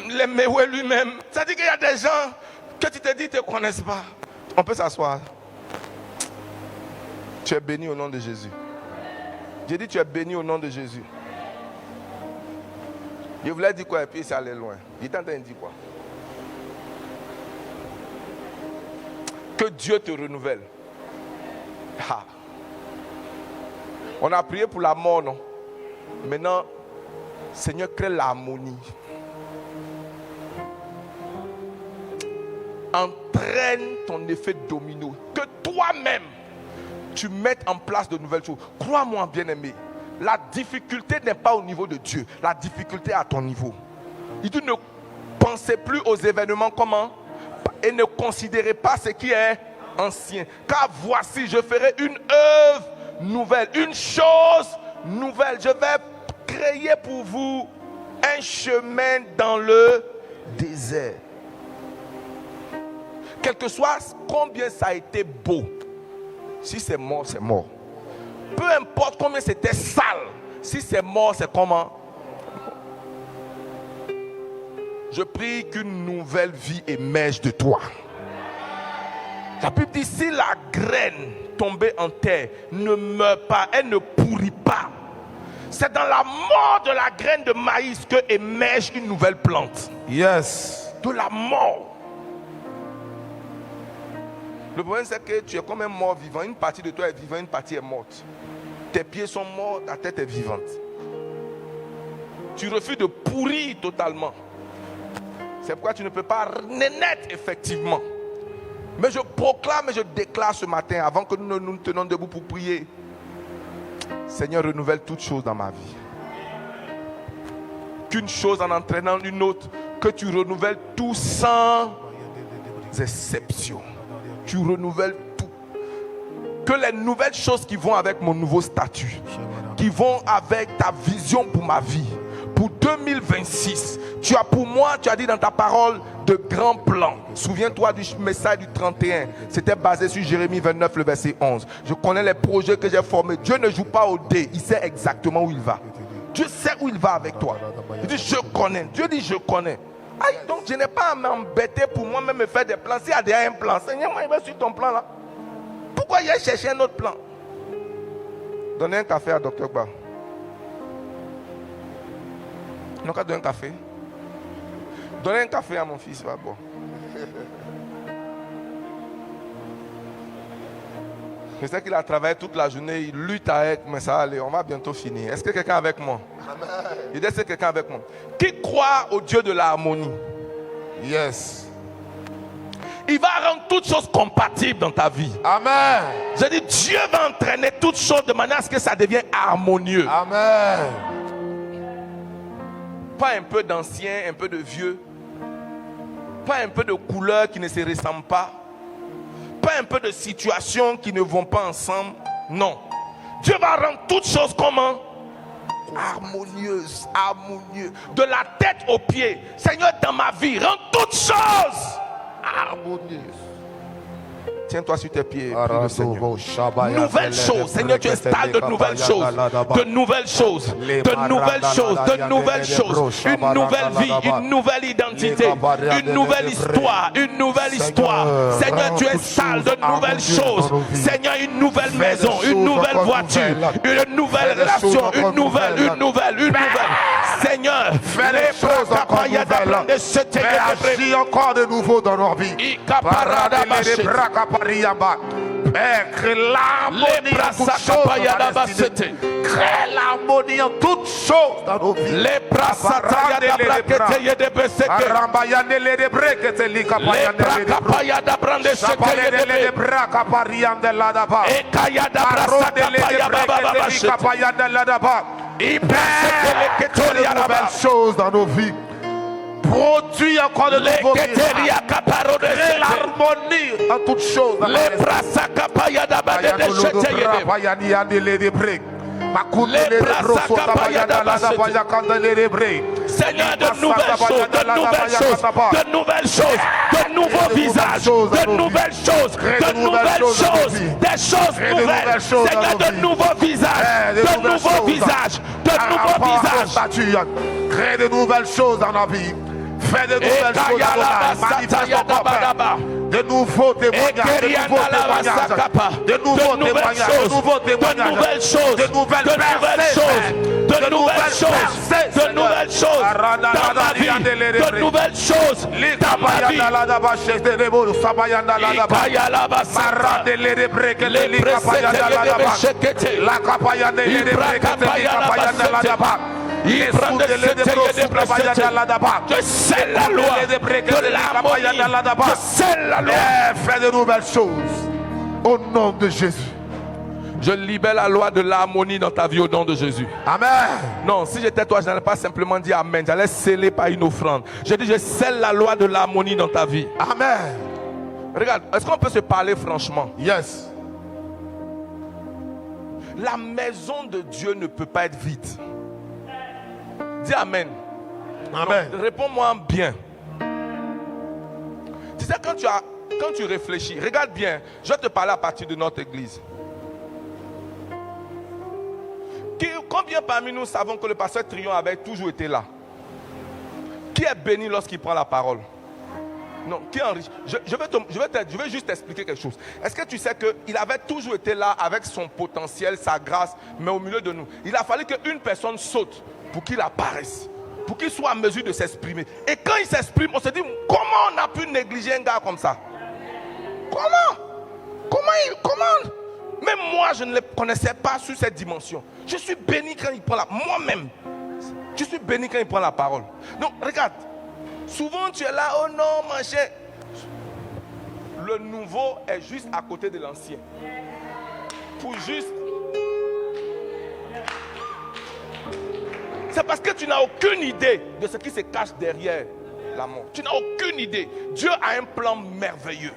les Mewe lui-même. Ça dit qu'il y a des gens que tu te dis ne te connaissent pas. On peut s'asseoir. Tu es béni au nom de Jésus. J'ai dit tu es béni au nom de Jésus. Je voulais dire quoi et puis ça allait loin. Il est en train de dire quoi? Que Dieu te renouvelle. Ah. On a prié pour la mort, non? Maintenant, Seigneur, crée l'harmonie. Entraîne ton effet domino. Que toi-même, tu mettes en place de nouvelles choses. Crois-moi, bien-aimé, la difficulté n'est pas au niveau de Dieu. La difficulté est à ton niveau. Il dit ne pensez plus aux événements comment et ne considérez pas ce qui est ancien. Car voici, je ferai une œuvre nouvelle, une chose nouvelle. Je vais créer pour vous un chemin dans le désert. Quel que soit combien ça a été beau, si c'est mort, c'est mort. Peu importe combien c'était sale, si c'est mort, c'est comment? Je prie qu'une nouvelle vie émerge de toi. La Bible dit, si la graine tombée en terre ne meurt pas, elle ne pourrit pas. C'est dans la mort de la graine de maïs que émerge une nouvelle plante. Yes. De la mort. Le problème c'est que tu es comme un mort vivant. Une partie de toi est vivante, une partie est morte. Tes pieds sont morts, ta tête est vivante. Tu refuses de pourrir totalement. C'est pourquoi tu ne peux pas naître effectivement. Mais je proclame et je déclare ce matin, avant que nous nous tenions debout pour prier, Seigneur, renouvelle toutes choses dans ma vie. Qu'une chose en entraînant une autre, que tu renouvelles tout sans exception. Tu renouvelles tout. Que les nouvelles choses qui vont avec mon nouveau statut, qui vont avec ta vision pour ma vie, pour 2026, tu as pour moi, tu as dit dans ta parole, de grands plans. Souviens-toi du message du 31. C'était basé sur Jérémie 29, le verset 11. Je connais les projets que j'ai formés. Dieu ne joue pas au dé. Il sait exactement où il va. Dieu sait où il va avec toi. Il dit, je connais. Dieu dit, je connais. Aïe, donc je n'ai pas à m'embêter pour moi-même me faire des plans. S'il y a déjà un plan, Seigneur, moi, il va sur ton plan là. Pourquoi il a cherché un autre plan? Donnez un café à Dr. Ba. Non, qu'à donner un café. Donnez un café à mon fils, va bon. Je sais qu'il a travaillé toute la journée, il lutte avec, mais ça va aller, on va bientôt finir. Est-ce que quelqu'un est avec moi? Amen. Il dit, est-ce que quelqu'un est avec moi? Qui croit au Dieu de l'harmonie? Yes. Il va rendre toutes choses compatibles dans ta vie. Amen. Je dis, Dieu va entraîner toutes choses de manière à ce que ça devienne harmonieux. Amen. Pas un peu d'ancien, un peu de vieux. Pas un peu de couleurs qui ne se ressemblent pas. Pas un peu de situations qui ne vont pas ensemble. Non. Dieu va rendre toutes choses comment? Harmonieuses, harmonieuses. De la tête aux pieds. Seigneur, dans ma vie, rends toutes choses harmonieuses. Tiens-toi sur tes pieds. Prie le Seigneur. Nouvelles choses. Seigneur, tu installes de nouvelles choses. De nouvelles choses. De nouvelles choses. De nouvelles choses. Une nouvelle vie. Une nouvelle identité. Une nouvelle histoire. Une nouvelle histoire. Seigneur, tu installes de nouvelles choses. Seigneur, une nouvelle maison. Une nouvelle voiture. Une nouvelle relation. Une nouvelle. Seigneur, fais les choses encore nouvelles. Fais agir encore de nouveau dans nos vies. Crée l'harmonie en toutes choses dans ma destinée. Crée l'harmonie en toutes choses dans nos vies. Choses dans nos vies. Produis encore de nouveaux miracles. Crée l'harmonie en toutes choses. Seigneur, de nouvelles choses, de nouvelles choses, de nouveaux visages, de nouvelles choses, des choses nouvelles. Seigneur, de nouveaux visages, de nouveaux visages, de nouveaux visages. Crée de nouvelles choses dans nos vies. Fais de nouvelles choses dans nos vies. Manifeste encore, Père. De nouveaux témoignages, de nouveaux témoignages, de nouvelles choses, de nouvelles choses, de nouvelles choses dans ma vie, de nouvelles choses dans ma vie. Je scelle la loi de l'harmonie. Je scelle la loi. Fais de nouvelles choses au nom de Jésus. Je libère la loi de l'harmonie dans ta vie au nom de Jésus. Amen. Non, si j'étais toi, je n'allais pas simplement dire Amen. J'allais sceller par une offrande. Je dis, je scelle la loi de l'harmonie dans ta vie. Amen. Regarde, est-ce qu'on peut se parler franchement? Yes. La maison de Dieu ne peut pas être vide. Dis Amen. Amen. Non, réponds-moi bien. Tu sais, quand tu réfléchis, regarde bien, je vais te parler à partir de notre église. Combien parmi nous savons que le pasteur Trion avait toujours été là? Qui est béni lorsqu'il prend la parole? Non, qui est enrichi? Je vais juste t'expliquer quelque chose. Est-ce que tu sais qu'il avait toujours été là avec son potentiel, sa grâce, mais au milieu de nous? Il a fallu qu'une personne saute pour qu'il apparaisse, pour qu'il soit en mesure de s'exprimer. Et quand il s'exprime, on se dit, comment on a pu négliger un gars comme ça? Comment? Même moi, je ne le connaissais pas sur cette dimension. Je suis béni quand il prend la parole. Moi-même, je suis béni quand il prend la parole. Donc, regarde. Souvent, tu es là, oh non, mon cher. Le nouveau est juste à côté de l'ancien. Pour juste... C'est parce que tu n'as aucune idée de ce qui se cache derrière la mort. Tu n'as aucune idée. Dieu a un plan merveilleux.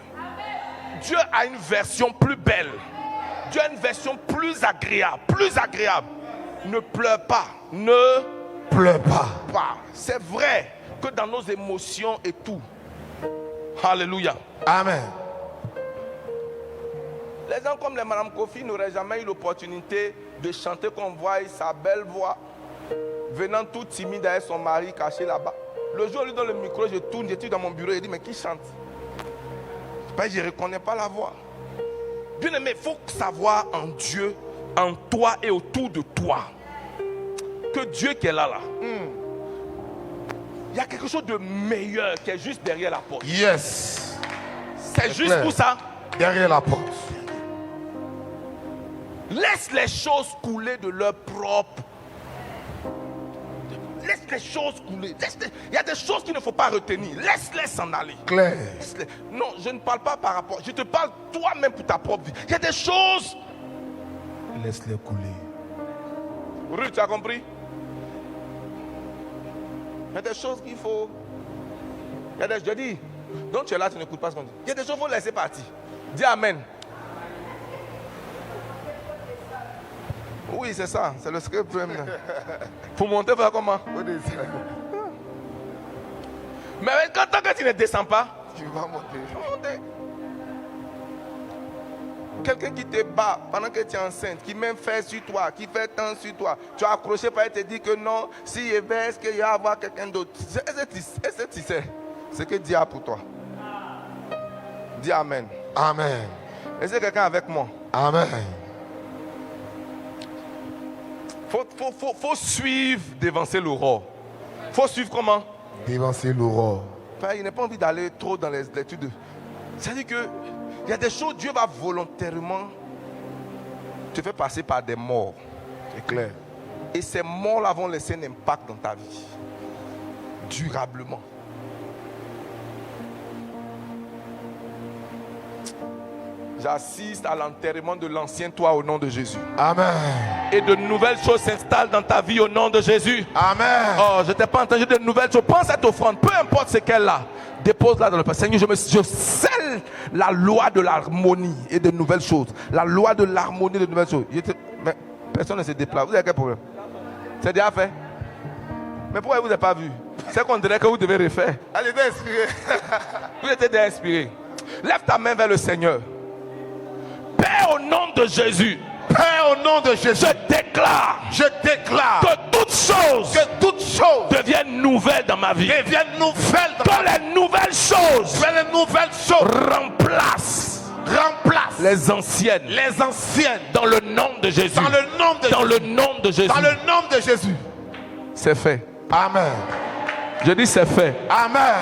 Dieu a une version plus belle. Dieu a une version plus agréable. Ne pleure pas. Ne pleure pas. C'est vrai que dans nos émotions et tout. Alléluia. Amen. Les gens comme les Madame Kofi n'auraient jamais eu l'opportunité de chanter qu'on voit sa belle voix, venant tout timide avec son mari caché là-bas. Le jour où il donne le micro, je tourne, j'étais dans mon bureau et je dis, mais qui chante? Je ne reconnais pas la voix. Bien aimé, il faut savoir en Dieu, en toi et autour de toi, que Dieu qui est là. Il y a quelque chose de meilleur qui est juste derrière la porte. Yes. C'est juste pour ça. Derrière la porte. Laisse les choses couler de leur propre. Laisse les choses couler. Il y a des choses qu'il ne faut pas retenir. Laisse-les s'en aller. Claire. Non, je ne parle pas par rapport. Je te parle toi-même pour ta propre vie. Il y a des choses. Laisse-les couler. Ruth, tu as compris? Il y a des choses qu'il faut. Je dis, Donc tu es là, tu n'écoutes pas ce qu'on dit. Il y a des choses qu'il faut laisser partir. Dis Amen. Oui, c'est ça. C'est le script. Pour monter, faire comment? Mais quand tant que tu ne descends pas, Tu vas monter. Quelqu'un qui te bat pendant que tu es enceinte, qui même fait sur toi, qui fait tant sur toi, tu as accroché par et te dit que non, si il va, est-ce qu'il y a avoir quelqu'un d'autre? Est-ce que tu sais ce que Dieu a pour toi? Dis Amen. Amen. Est-ce que quelqu'un avec moi? Amen. Faut suivre dévancer l'aurore. Faut suivre comment? Dévancer l'aurore. Enfin, il n'a pas envie d'aller trop dans les études. C'est-à-dire que il y a des choses, Dieu va volontairement te faire passer par des morts. C'est clair. Et ces morts-là vont laisser un impact dans ta vie. Durablement. J'assiste à l'enterrement de l'ancien toi au nom de Jésus. Amen. Et de nouvelles choses s'installent dans ta vie au nom de Jésus. Amen. Oh, je t'ai pas entendu de nouvelles choses. Pense à cette offrande, peu importe ce qu'elle a. Dépose-la dans le Père. Seigneur, je scelle la loi de l'harmonie et de nouvelles choses. La loi de l'harmonie et de nouvelles choses. Mais personne ne se déplace. Vous avez quel problème? C'est déjà fait. Mais pourquoi vous n'avez pas vu? C'est qu'on dirait que vous devez refaire. Allez, inspiré. Vous êtes déjà inspiré. Lève ta main vers le Seigneur. Père, au nom de Jésus. Père, au nom de Jésus, Je déclare que toutes choses deviennent nouvelles dans ma vie. deviennent nouvelles dans Que les nouvelles choses les nouvelles choses remplacent remplacent les anciennes. les anciennes Dans le nom de Jésus. dans le nom de Dans Jésus. le nom de Jésus. Dans le nom de Jésus. C'est fait. Amen. Je dis c'est fait. Amen.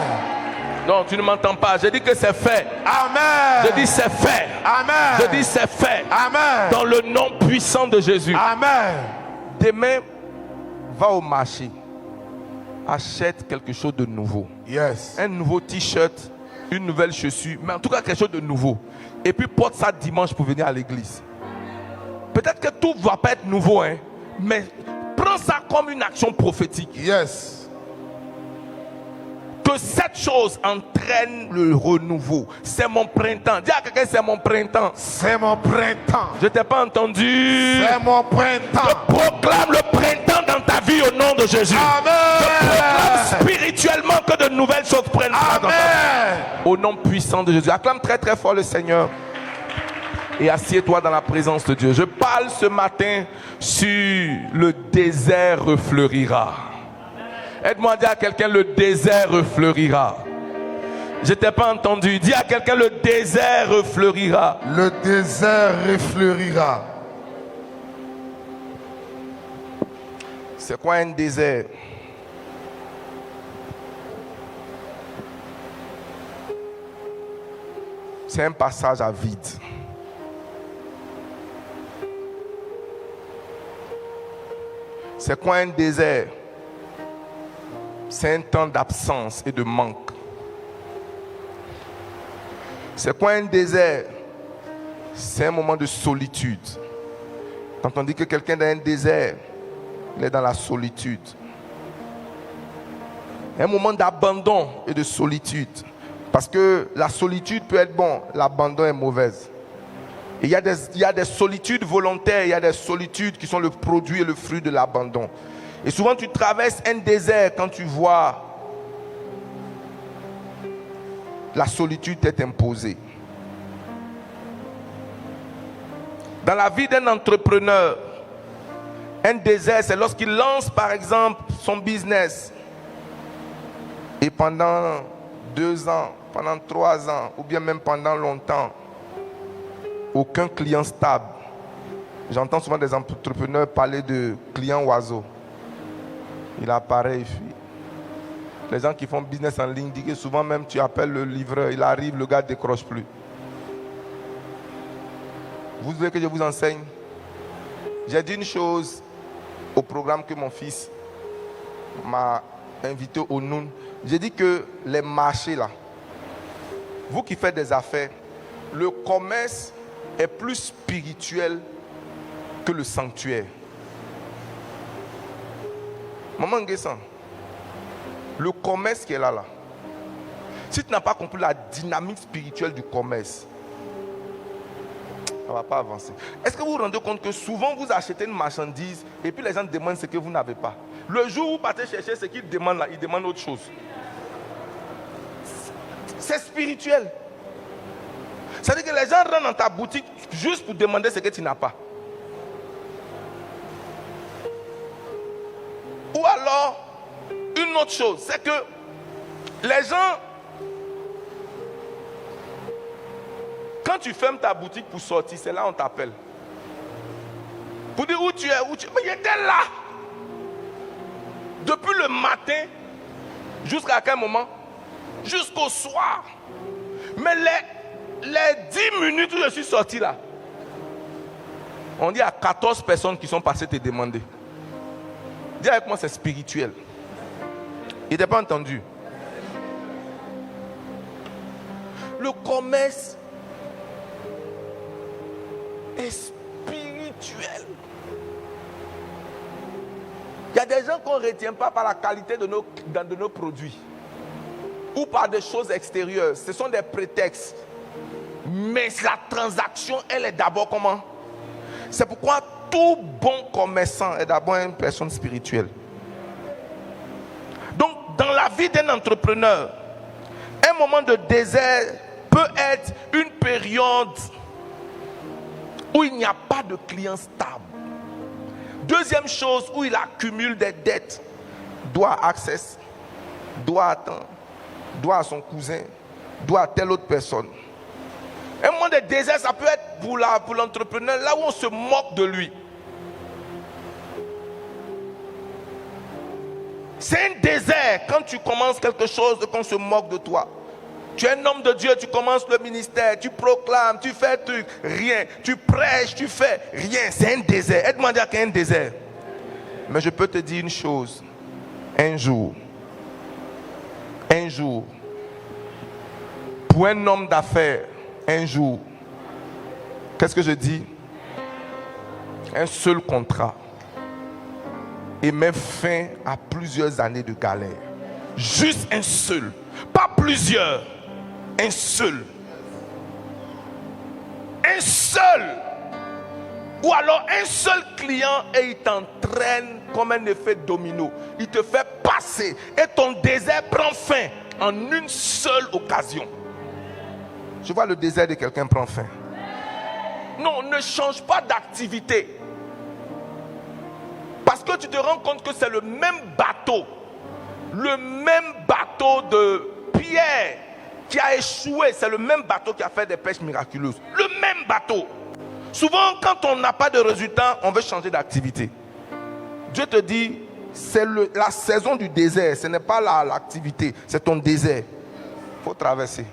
Non, tu ne m'entends pas. Je dis que c'est fait. Amen. Je dis c'est fait. Amen. Je dis c'est fait. Amen. Dans le nom puissant de Jésus. Amen. Demain, va au marché. Achète quelque chose de nouveau. Yes. Un nouveau t-shirt, une nouvelle chaussure, mais en tout cas quelque chose de nouveau. Et puis porte ça dimanche pour venir à l'église. Peut-être que tout ne va pas être nouveau, hein, mais prends ça comme une action prophétique. Yes. Que cette chose entraîne le renouveau. C'est mon printemps. Dis à quelqu'un, c'est mon printemps. C'est mon printemps. Je t'ai pas entendu. C'est mon printemps. Proclame le printemps dans ta vie au nom de Jésus. Amen. Spirituellement que de nouvelles choses prennent place dans ta vie. Amen. Au nom puissant de Jésus. Acclame très très fort le Seigneur. Et assieds-toi dans la présence de Dieu. Je parle ce matin sur le désert refleurira. Aide-moi à dire à quelqu'un, le désert refleurira. Je t'ai pas entendu. Dis à quelqu'un, le désert refleurira. Le désert refleurira. C'est quoi un désert? C'est un passage à vide. C'est quoi un désert? C'est un temps d'absence et de manque. C'est quoi un désert? C'est un moment de solitude. Quand on dit que quelqu'un est dans un désert, il est dans la solitude. Un moment d'abandon et de solitude. Parce que la solitude peut être bon, l'abandon est mauvaise. Et il y a des solitudes volontaires, il y a des solitudes qui sont le produit et le fruit de l'abandon. Et souvent tu traverses un désert quand tu vois la solitude t'est imposée. Dans la vie d'un entrepreneur, un désert, c'est lorsqu'il lance par exemple son business. Et pendant 2 ans, pendant 3 ans, ou bien même pendant longtemps, aucun client stable. J'entends souvent des entrepreneurs parler de clients oiseaux. Il apparaît, il fuit. Les gens qui font business en ligne disent que souvent même tu appelles le livreur, il arrive, le gars ne décroche plus. Vous voulez que je vous enseigne? J'ai dit une chose au programme que mon fils m'a invité au Noun. J'ai dit que les marchés là, vous qui faites des affaires, le commerce est plus spirituel que le sanctuaire. Maman Nguessan, le commerce qui est là, Si tu n'as pas compris la dynamique spirituelle du commerce, ça ne va pas avancer. Est-ce que vous vous rendez compte que souvent vous achetez une marchandise et puis les gens demandent ce que vous n'avez pas? Le jour où vous partez chercher ce qu'ils demandent là, ils demandent autre chose. C'est spirituel. Ça veut dire que les gens rentrent dans ta boutique juste pour demander ce que tu n'as pas. Ou alors, une autre chose, c'est que les gens, quand tu fermes ta boutique pour sortir, c'est là qu'on t'appelle. Pour dire où tu es, Mais il était là. Depuis le matin, jusqu'à quel moment? Jusqu'au soir. Mais les 10 minutes où je suis sorti là, on dit à 14 personnes qui sont passées te demander. Dis avec moi, c'est spirituel. Il n'était pas entendu. Le commerce est spirituel. Il y a des gens qu'on ne retient pas par la qualité de nos produits ou par des choses extérieures. Ce sont des prétextes. Mais la transaction, elle est d'abord comment? C'est pourquoi tout bon commerçant est d'abord une personne spirituelle. Donc, dans la vie d'un entrepreneur, un moment de désert peut être une période où il n'y a pas de clients stables. Deuxième chose, où il accumule des dettes, doit à Access, doit à temps, doit à son cousin, doit à telle autre personne. Un moment de désert, ça peut être pour l'entrepreneur, là où on se moque de lui. C'est un désert quand tu commences quelque chose et qu'on se moque de toi. Tu es un homme de Dieu, tu commences le ministère, tu proclames, tu fais truc, rien. Tu prêches, tu fais rien. C'est un désert. Aide-moi à dire qu'il y a un désert. Mais je peux te dire une chose. Un jour, pour un homme d'affaires, un jour, qu'est-ce que je dis? Un seul contrat. Et met fin à plusieurs années de galère. Juste un seul. Pas plusieurs. Un seul. Un seul. Ou alors un seul client et il t'entraîne comme un effet domino. Il te fait passer. Et ton désert prend fin en une seule occasion. Je vois le désert de quelqu'un prend fin. Non, ne change pas d'activité. Parce que tu te rends compte que c'est le même bateau. Le même bateau de Pierre qui a échoué. C'est le même bateau qui a fait des pêches miraculeuses. Le même bateau. Souvent, quand on n'a pas de résultat, on veut changer d'activité. Dieu te dit, c'est la saison du désert. Ce n'est pas l'activité, c'est ton désert. Il faut traverser.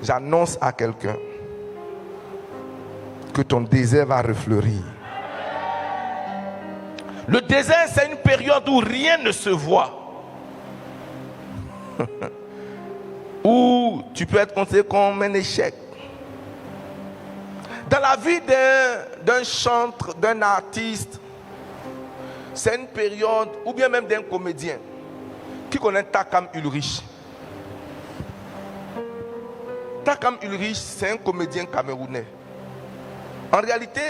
J'annonce à quelqu'un que ton désert va refleurir. Le désert, c'est une période où rien ne se voit. Où tu peux être considéré comme un échec. Dans la vie d'un chanteur, d'un artiste, c'est une période, ou bien même d'un comédien. Qui connaît Takam Ulrich? Takam Ulrich, c'est un comédien camerounais. En réalité,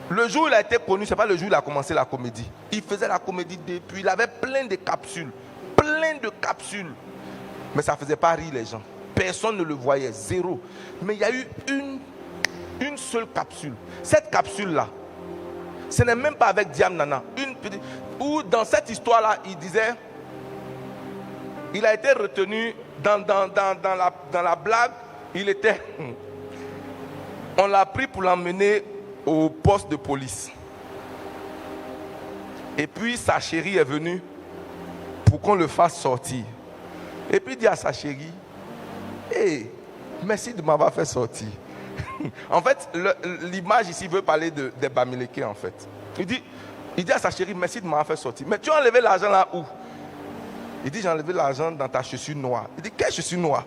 le jour où il a été connu, ce n'est pas le jour où il a commencé la comédie. Il faisait la comédie depuis, il avait plein de capsules. Mais ça ne faisait pas rire les gens. Personne ne le voyait, zéro. Mais il y a eu une seule capsule. Cette capsule-là, ce n'est même pas avec Diam Nana. Où dans cette histoire-là, il disait, il a été retenu dans la blague, on l'a pris pour l'emmener au poste de police. Et puis sa chérie est venue pour qu'on le fasse sortir. Et puis il dit à sa chérie, hey, merci de m'avoir fait sortir. En fait, l'image ici veut parler des Bamileke en fait. Il dit à sa chérie, merci de m'avoir fait sortir. Mais tu as enlevé l'argent là où? Il dit, j'ai enlevé l'argent dans ta chaussure noire. Il dit, quelle chaussure noire?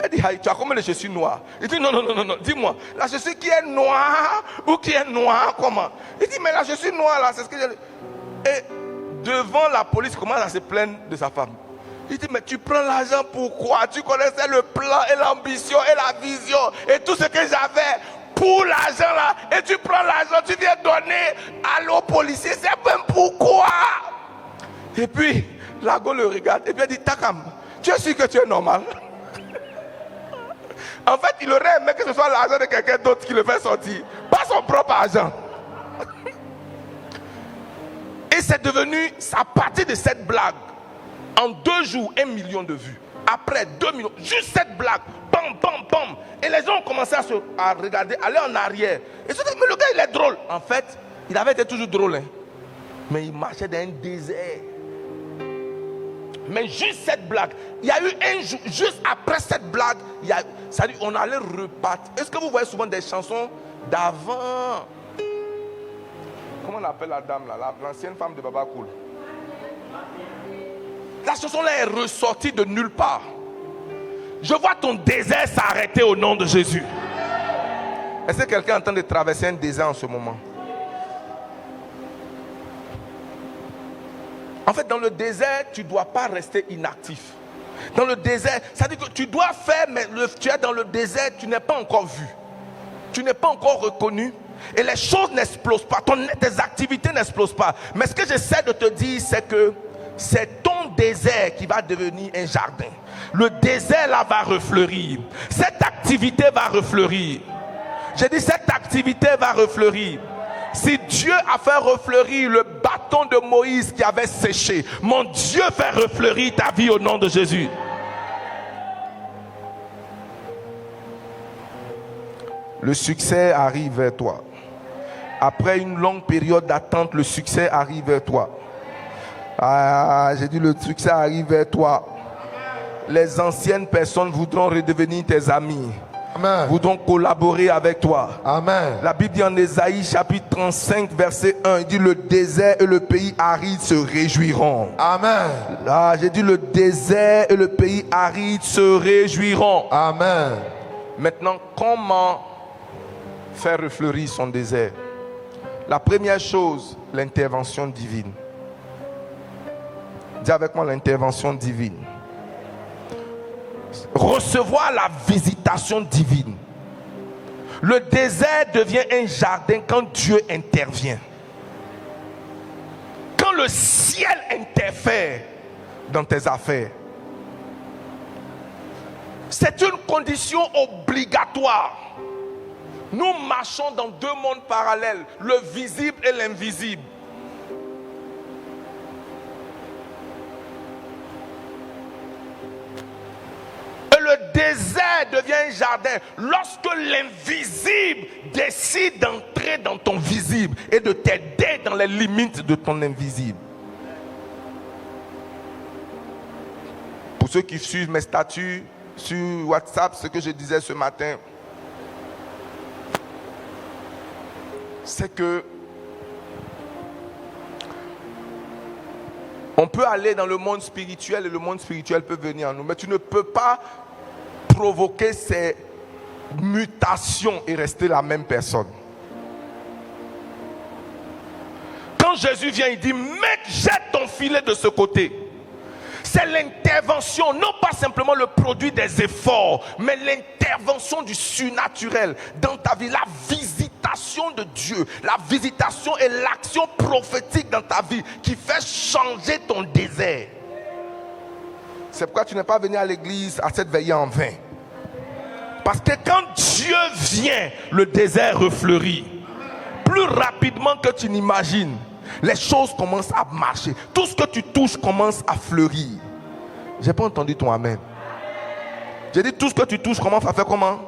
Elle dit, tu as combien de chaussures noires? Il dit, non, dis-moi, la chaussure qui est noire ou qui est noire, comment? Il dit, mais la chaussure noire là, c'est ce que j'ai. Et devant la police, il commence à se plaindre de sa femme. Il dit, mais tu prends l'argent pourquoi? Tu connaissais le plan et l'ambition et la vision et tout ce que j'avais pour l'argent là. Et tu prends l'argent, tu viens donner à l'eau policier. C'est même pourquoi? Et puis, la go le regarde et puis elle dit, Takam, tu es sûr que tu es normal? En fait, il aurait aimé que ce soit l'argent de quelqu'un d'autre qui le fait sortir. Pas son propre argent. Et c'est devenu, à partir de cette blague, en 2 jours, 1 million de vues. Après 2 millions, juste cette blague, pam, pam, pam. Et les gens ont commencé à regarder, aller en arrière. Et se disent, mais le gars, il est drôle. En fait, il avait été toujours drôle. Hein. Mais il marchait dans un désert. Mais juste cette blague, il y a eu un jour, juste après cette blague, ça dit, on allait repartir. Est-ce que vous voyez souvent des chansons d'avant? Comment on appelle la dame là, l'ancienne femme de Baba Cool? La chanson là est ressortie de nulle part. Je vois ton désert s'arrêter au nom de Jésus. Est-ce que quelqu'un est en train de traverser un désert en ce moment? En fait, dans le désert, tu ne dois pas rester inactif. Dans le désert, ça veut dire que tu dois faire, mais tu es dans le désert, tu n'es pas encore vu. Tu n'es pas encore reconnu. Et les choses n'explosent pas. Tes activités n'explosent pas. Mais ce que j'essaie de te dire, c'est que c'est ton désert qui va devenir un jardin. Le désert là va refleurir. Cette activité va refleurir. J'ai dit cette activité va refleurir. Si Dieu a fait refleurir le bâton de Moïse qui avait séché, mon Dieu fait refleurir ta vie au nom de Jésus. Le succès arrive vers toi. Après une longue période d'attente, le succès arrive vers toi. Ah, j'ai dit le succès arrive vers toi. Les anciennes personnes voudront redevenir tes amis. Amen. Voudront collaborer avec toi. Amen. La Bible dit en Ésaïe chapitre 35 verset 1, il dit le désert et le pays aride se réjouiront. Amen. Ah, j'ai dit le désert et le pays aride se réjouiront. Amen. Maintenant, comment faire refleurir son désert? La première chose, l'intervention divine. Dis avec moi l'intervention divine. Recevoir la visitation divine. Le désert devient un jardin quand Dieu intervient. Quand le ciel interfère dans tes affaires. C'est une condition obligatoire. Nous marchons dans 2 mondes parallèles, le visible et l'invisible. Et le désert devient un jardin lorsque l'invisible décide d'entrer dans ton visible et de t'aider dans les limites de ton invisible. Pour ceux qui suivent mes statuts sur WhatsApp, ce que je disais ce matin, c'est que on peut aller dans le monde spirituel et le monde spirituel peut venir en nous, mais tu ne peux pas provoquer ces mutations et rester la même personne. Quand Jésus vient, il dit, mec, jette ton filet de ce côté. C'est l'intervention, non pas simplement le produit des efforts, mais l'intervention du surnaturel dans ta vie, la visitation de Dieu, la visitation et l'action prophétique dans ta vie qui fait changer ton désert. C'est pourquoi tu n'es pas venu à l'église à cette veillée en vain. Parce que quand Dieu vient, le désert refleurit. Plus rapidement que tu n'imagines. Les choses commencent à marcher. Tout ce que tu touches commence à fleurir. J'ai pas entendu ton amen. J'ai dit tout ce que tu touches commence à faire comment?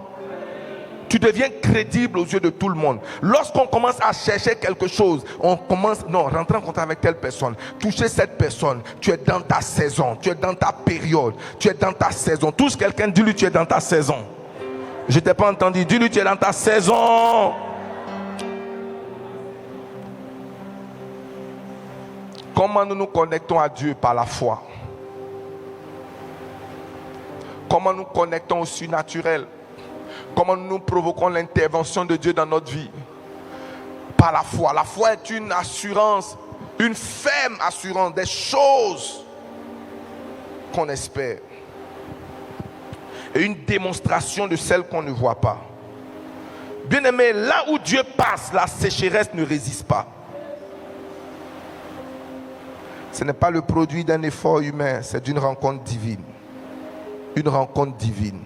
Tu deviens crédible aux yeux de tout le monde. Lorsqu'on commence à chercher quelque chose, on commence, non, rentrer en contact avec telle personne, toucher cette personne, tu es dans ta saison, tu es dans ta période, tu es dans ta saison. Touche quelqu'un, dis-lui tu es dans ta saison. Je t'ai pas entendu, dis-lui tu es dans ta saison. Comment nous nous connectons à Dieu? Par la foi. Comment nous connectons au surnaturel. Comment nous provoquons l'intervention de Dieu dans notre vie. Par la foi. La foi est une assurance, une ferme assurance des choses qu'on espère. Et une démonstration de celles qu'on ne voit pas. Bien-aimé, là où Dieu passe, la sécheresse ne résiste pas. Ce n'est pas le produit d'un effort humain, c'est d'une rencontre divine. Une rencontre divine.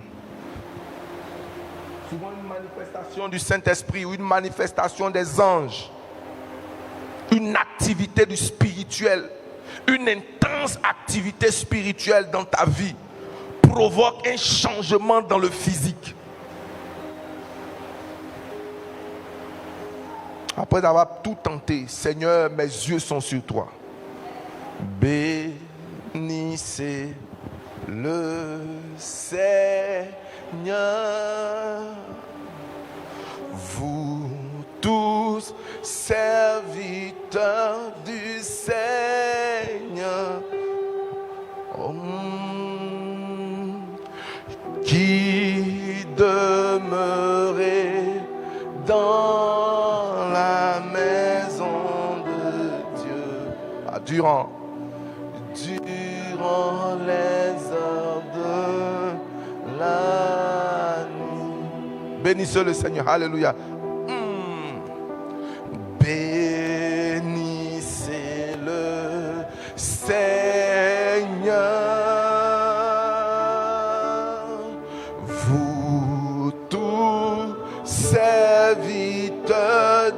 Souvent une manifestation du Saint-Esprit ou une manifestation des anges. Une activité du spirituel. Une intense activité spirituelle dans ta vie provoque un changement dans le physique. Après avoir tout tenté, Seigneur, mes yeux sont sur toi. Bénissez le Seigneur, vous tous serviteurs du Seigneur, qui demeurez dans la maison de Dieu. Durant les heures de la nuit. Bénissez le Seigneur. Alléluia. Bénissez le Seigneur. Vous tous serviteurs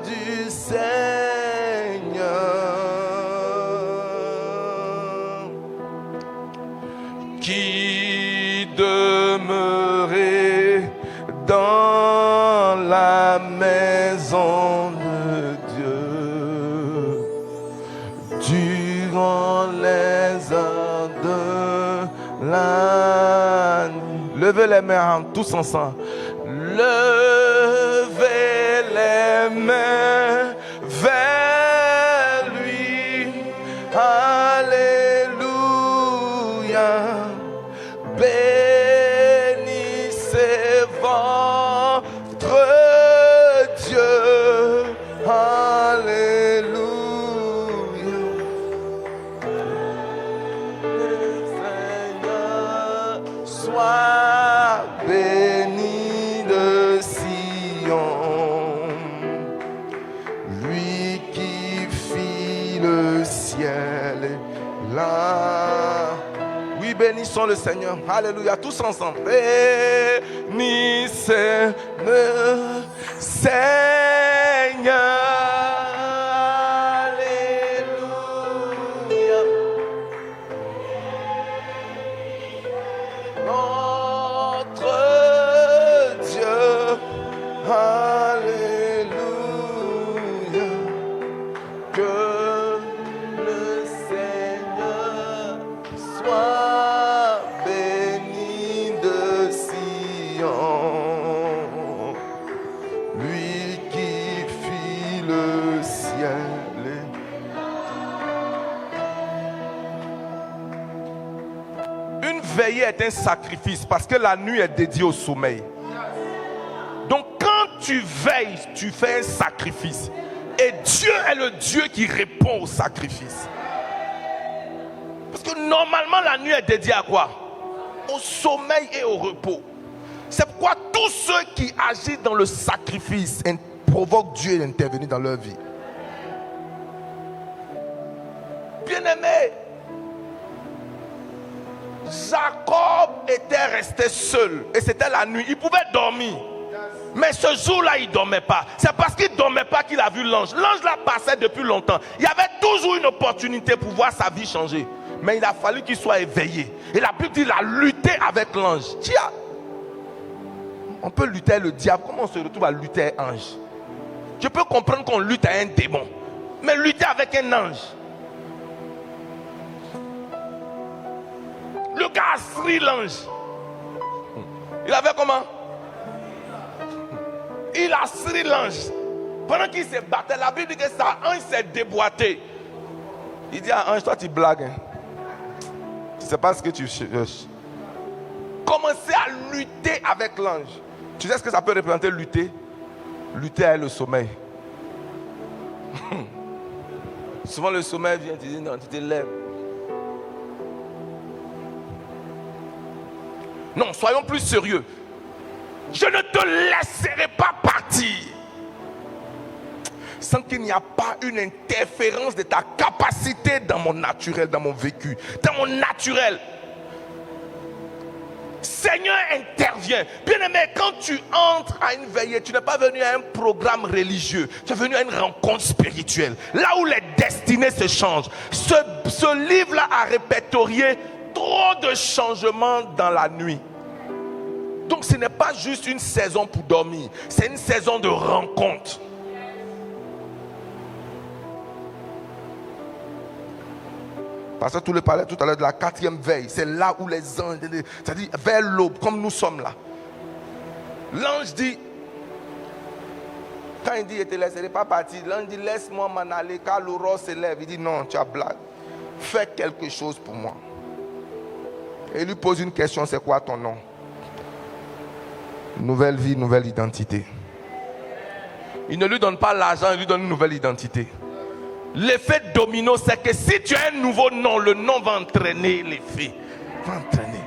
du Seigneur, qui demeurez dans la maison de Dieu durant les heures de la nuit. Levez les mains tous ensemble. Levez les mains vers lui. Alléluia. Bénissez votre Dieu. Alléluia. Seigneur, sois béni de Sion, lui qui fit le ciel et la. Oui, bénissons le Seigneur. Alléluia. Tous ensemble. Bénissez le Seigneur. Alléluia. Notre Dieu. Alléluia. Que le Seigneur soit béni de Sion, lui qui fit le ciel. Une veillée est un sacrifice parce que la nuit est dédiée au sommeil. Donc quand tu veilles, tu fais un sacrifice. Et Dieu est le Dieu qui répond au sacrifice. Parce que normalement la nuit est dédiée à quoi? Au sommeil et au repos. C'est pourquoi tous ceux qui agissent dans le sacrifice provoquent Dieu d'intervenir dans leur vie. Bien-aimé, Jacob était resté seul et c'était la nuit. Il pouvait dormir. Mais ce jour-là, il ne dormait pas. C'est parce qu'il ne dormait pas qu'il a vu l'ange. L'ange là passait depuis longtemps. Il y avait toujours une opportunité pour voir sa vie changer. Mais il a fallu qu'il soit éveillé. Et la Bible dit qu'il a lutté avec l'ange. Tiens, on peut lutter avec le diable. Comment on se retrouve à lutter avec un ange? Je peux comprendre qu'on lutte avec un démon. Mais lutter avec un ange. Le gars a serré l'ange. Il avait comment? Il a serré l'ange. Pendant qu'il se battait, la Bible dit que ça, ange s'est déboîté. Il dit à l'ange, toi tu blagues. Hein? Tu ne sais pas ce que tu cherches. commencer à lutter avec l'ange. Tu sais ce que ça peut représenter, lutter? Lutter avec le sommeil. Souvent le sommeil vient te dire non, tu te lèves. Non, soyons plus sérieux. Je ne te laisserai pas partir sans qu'il n'y a pas une interférence de ta capacité dans mon naturel, dans mon vécu, dans mon naturel. Seigneur, intervient. Bien-aimé, quand tu entres à une veillée, tu n'es pas venu à un programme religieux, tu es venu à une rencontre spirituelle, là où les destinées se changent. Ce livre-là a répertorié trop de changements dans la nuit. Donc ce n'est pas juste une saison pour dormir, c'est une saison de rencontre. Parce que tu le parlais tout à l'heure de la 4e veille, c'est là où les anges, c'est-à-dire vers l'aube, comme nous sommes là. L'ange dit, quand il dit, je ne te laisserai pas partir, l'ange dit, laisse-moi m'en aller, car l'aurore se lève. Il dit, non, tu as blague, fais quelque chose pour moi. Et il lui pose une question, c'est quoi ton nom? Nouvelle vie, nouvelle identité. Il ne lui donne pas l'argent, il lui donne une nouvelle identité. L'effet domino, c'est que si tu as un nouveau nom, le nom va entraîner l'effet. Va entraîner.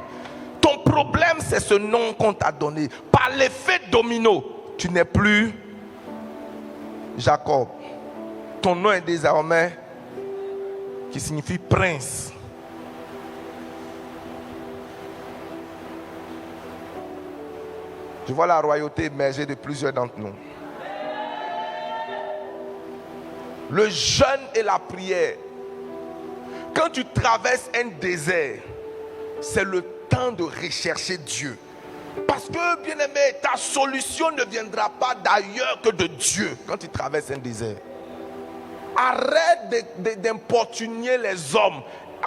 Ton problème, c'est ce nom qu'on t'a donné. Par l'effet domino, tu n'es plus Jacob. Ton nom est désormais qui signifie prince. Je vois la royauté émerger de plusieurs d'entre nous. Le jeûne et la prière. Quand tu traverses un désert, c'est le temps de rechercher Dieu. Parce que, bien-aimé, ta solution ne viendra pas d'ailleurs que de Dieu quand tu traverses un désert. Arrête d'importuner les hommes.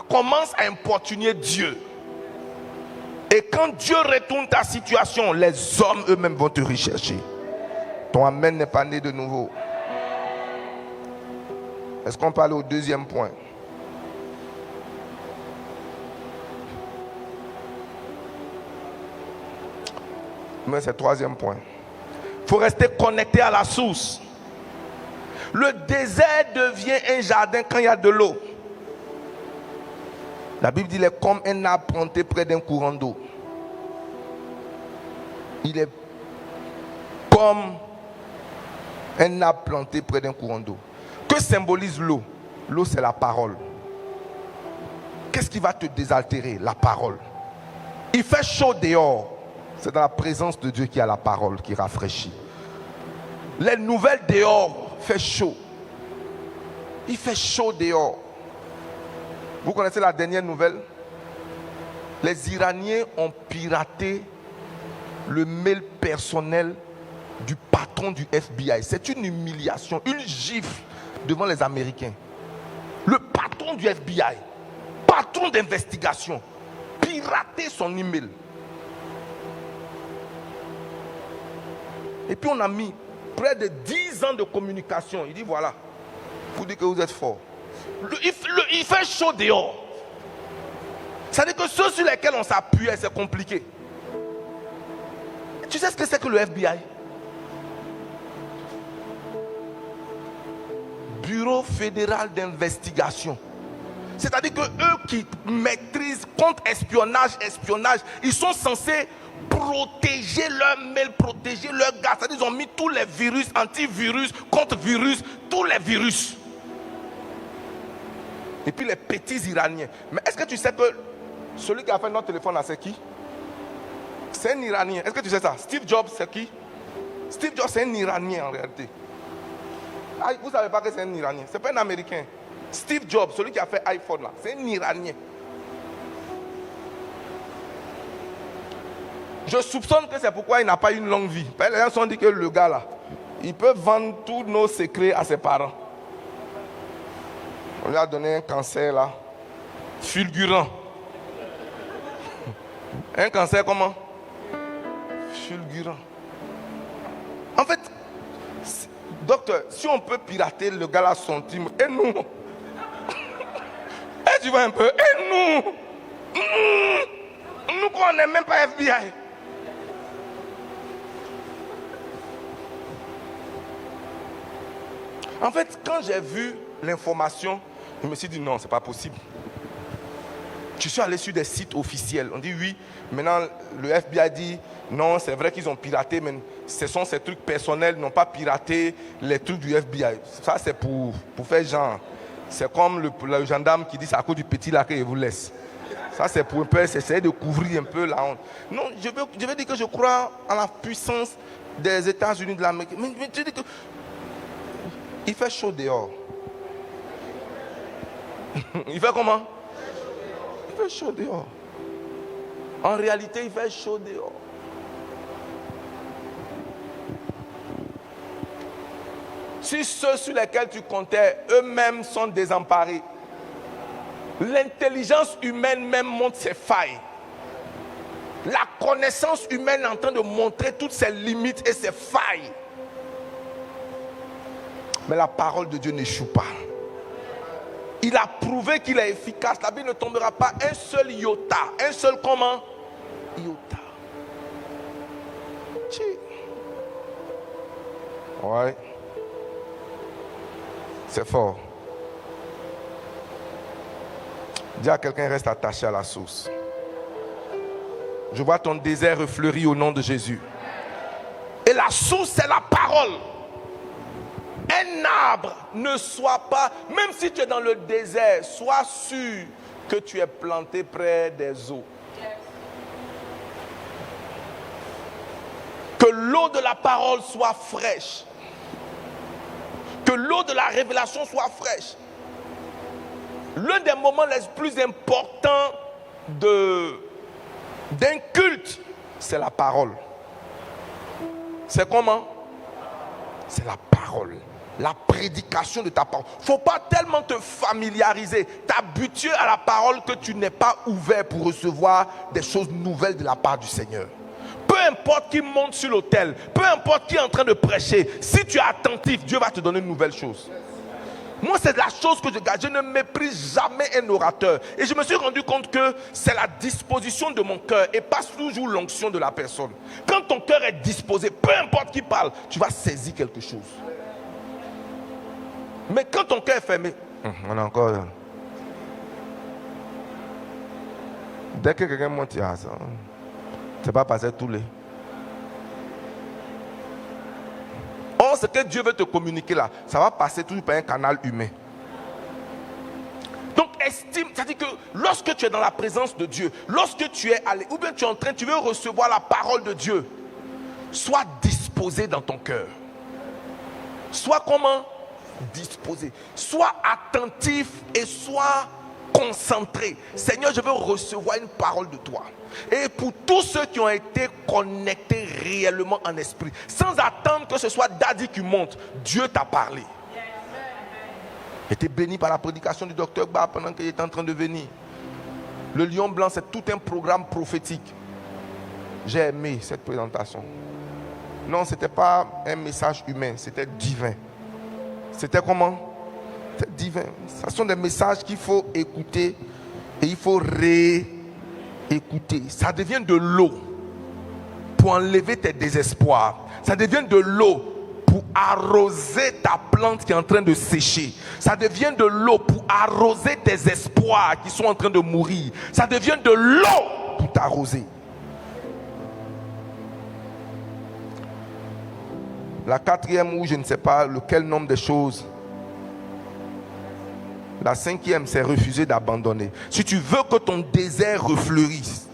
Commence à importuner Dieu. Et quand Dieu retourne ta situation, les hommes eux-mêmes vont te rechercher. Ton amen n'est pas né de nouveau. Est-ce qu'on parle au deuxième point? Mais c'est le troisième point. Il faut rester connecté à la source. Le désert devient un jardin quand il y a de l'eau. La Bible dit qu'il est comme un arbre planté près d'un courant d'eau. Il est comme un arbre planté près d'un courant d'eau. Que symbolise l'eau? L'eau, c'est la parole. Qu'est-ce qui va te désaltérer? La parole. Il fait chaud dehors. C'est dans la présence de Dieu qu'il y a la parole qui rafraîchit. Les nouvelles dehors, fait chaud. Il fait chaud dehors. Vous connaissez la dernière nouvelle? Les Iraniens ont piraté le mail personnel du patron du FBI. C'est une humiliation, une gifle devant les Américains. Le patron du FBI, patron d'investigation, pirater son email. Et puis on a mis près de 10 ans de communication. Il dit voilà, vous dites que vous êtes fort. Il fait chaud dehors. C'est-à-dire que ceux sur lesquels on s'appuie, c'est compliqué. Tu sais ce que c'est que le FBI? Bureau fédéral d'investigation. C'est-à-dire que eux qui maîtrisent contre-espionnage, ils sont censés protéger leur mail, protéger leur gaz. C'est-à-dire qu'ils ont mis tous les virus, antivirus, contre-virus, tous les virus. Et puis les petits Iraniens. Mais est-ce que tu sais que celui qui a fait notre téléphone là, c'est qui? C'est un Iranien. Est-ce que tu sais ça? Steve Jobs, c'est qui? Steve Jobs, c'est un Iranien en réalité. Ah, vous ne savez pas que c'est un Iranien. Ce n'est pas un Américain. Steve Jobs, celui qui a fait iPhone là, c'est un Iranien. Je soupçonne que c'est pourquoi il n'a pas eu une longue vie. Les gens se sont dit que le gars là, il peut vendre tous nos secrets à ses parents. On lui a donné un cancer là, fulgurant. Un cancer comment? Fulgurant. En fait, docteur, si on peut pirater le gars là son team, et nous? Et tu vois un peu, et nous? Nous, on n'est même pas FBI. En fait, quand j'ai vu l'information, je me suis dit non, c'est pas possible. Je suis allé sur des sites officiels. On dit oui, maintenant le FBI dit non, c'est vrai qu'ils ont piraté, mais ce sont ces trucs personnels, ils n'ont pas piraté les trucs du FBI. Ça, c'est pour faire genre. C'est comme le gendarme qui dit c'est à cause du petit là que je vous laisse. Ça, c'est pour un peu essayer de couvrir un peu la honte. Non, je veux dire que je crois en la puissance des États-Unis de l'Amérique. Mais je dis que il fait chaud dehors. Il fait comment? Il fait chaud dehors. En réalité, il fait chaud dehors. Si ceux sur lesquels tu comptais, eux-mêmes sont désemparés, l'intelligence humaine même montre ses failles. La connaissance humaine est en train de montrer toutes ses limites et ses failles. Mais la parole de Dieu n'échoue pas. Il a prouvé qu'il est efficace. La Bible ne tombera pas un seul iota. Un seul comment? Iota. Ouais. C'est fort. Dis à quelqu'un, reste attaché à la source. Je vois ton désert refleuri au nom de Jésus. Et la source, c'est la parole. Un arbre ne soit pas, même si tu es dans le désert, sois sûr que tu es planté près des eaux. Que l'eau de la parole soit fraîche. Que l'eau de la révélation soit fraîche. L'un des moments les plus importants d'un culte, c'est la parole. C'est comment? C'est la parole. La prédication de ta parole. Il ne faut pas tellement te familiariser, t'habituer à la parole que tu n'es pas ouvert pour recevoir des choses nouvelles de la part du Seigneur. Peu importe qui monte sur l'autel, peu importe qui est en train de prêcher, si tu es attentif, Dieu va te donner une nouvelle chose. Moi, c'est la chose que je garde. Je ne méprise jamais un orateur. Et je me suis rendu compte que c'est la disposition de mon cœur et pas toujours l'onction de la personne. Quand ton cœur est disposé, peu importe qui parle, tu vas saisir quelque chose. Mais quand ton cœur est fermé, on a encore. Dès que quelqu'un monte, ça c'est pas passer tous les. Or, ce que Dieu veut te communiquer là, ça va passer toujours par un canal humain. Donc, estime, c'est-à-dire que lorsque tu es dans la présence de Dieu, lorsque tu es allé, ou bien tu es en train, tu veux recevoir la parole de Dieu, sois disposé dans ton cœur. Sois comment? Disposé. Sois attentif et sois concentré. Seigneur, je veux recevoir une parole de toi. Et pour tous ceux qui ont été connectés réellement en esprit, sans attendre que ce soit Daddy qui monte, Dieu t'a parlé. J'étais béni par la prédication du docteur Ba pendant qu'il était en train de venir. Le lion blanc, c'est tout un programme prophétique. J'ai aimé cette présentation. Non, ce n'était pas un message humain, c'était divin. C'était comment? C'était divin. Ce sont des messages qu'il faut écouter et il faut réécouter. Ça devient de l'eau pour enlever tes désespoirs. Ça devient de l'eau pour arroser ta plante qui est en train de sécher. Ça devient de l'eau pour arroser tes espoirs qui sont en train de mourir. Ça devient de l'eau pour t'arroser. La quatrième, ou je ne sais pas lequel nombre de choses. La cinquième, c'est refuser d'abandonner. Si tu veux que ton désert refleurisse,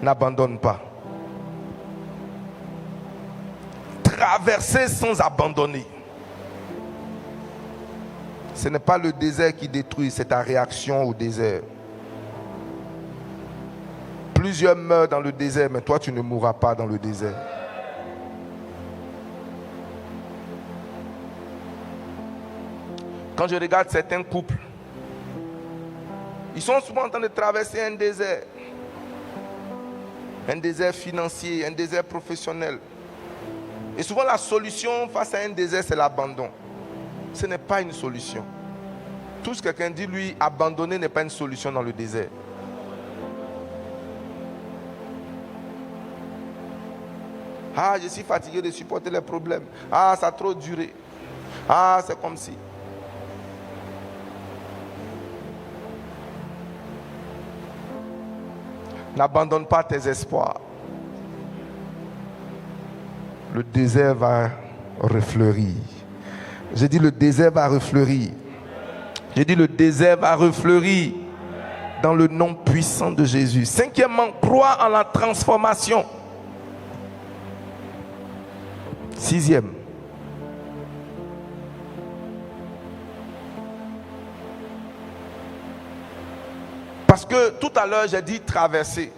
n'abandonne pas. Traverser sans abandonner. Ce n'est pas le désert qui détruit, c'est ta réaction au désert. Plusieurs meurent dans le désert, mais toi tu ne mourras pas dans le désert. Quand je regarde certains couples, ils sont souvent en train de traverser un désert. Un désert financier, un désert professionnel. Et souvent la solution face à un désert, c'est l'abandon. Ce n'est pas une solution. Tout ce que quelqu'un dit, lui, abandonner n'est pas une solution dans le désert. Ah, je suis fatigué de supporter les problèmes. Ah, ça a trop duré. Ah, c'est comme si. N'abandonne pas tes espoirs. Le désert va refleurir. J'ai dit le désert va refleurir. J'ai dit le désert va refleurir dans le nom puissant de Jésus. Cinquièmement, crois en la transformation. Sixième. Parce que tout à l'heure, j'ai dit traverser.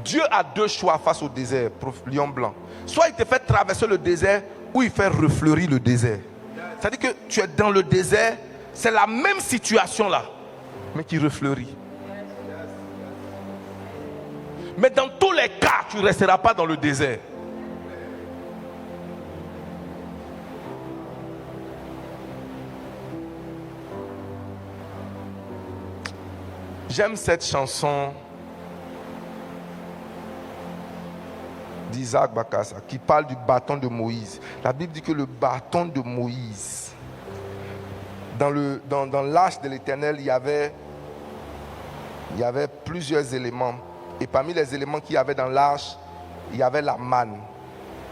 Dieu a deux choix face au désert, lion blanc. Soit il te fait traverser le désert, ou il fait refleurir le désert. C'est-à-dire que tu es dans le désert, c'est la même situation là, mais qui refleurit. Mais dans tous les cas, tu ne resteras pas dans le désert. J'aime cette chanson d'Isaac Bakassa qui parle du bâton de Moïse. La Bible dit que le bâton de Moïse, dans l'arche de l'Éternel, il y avait plusieurs éléments. Et parmi les éléments qu'il y avait dans l'arche, il y avait la manne.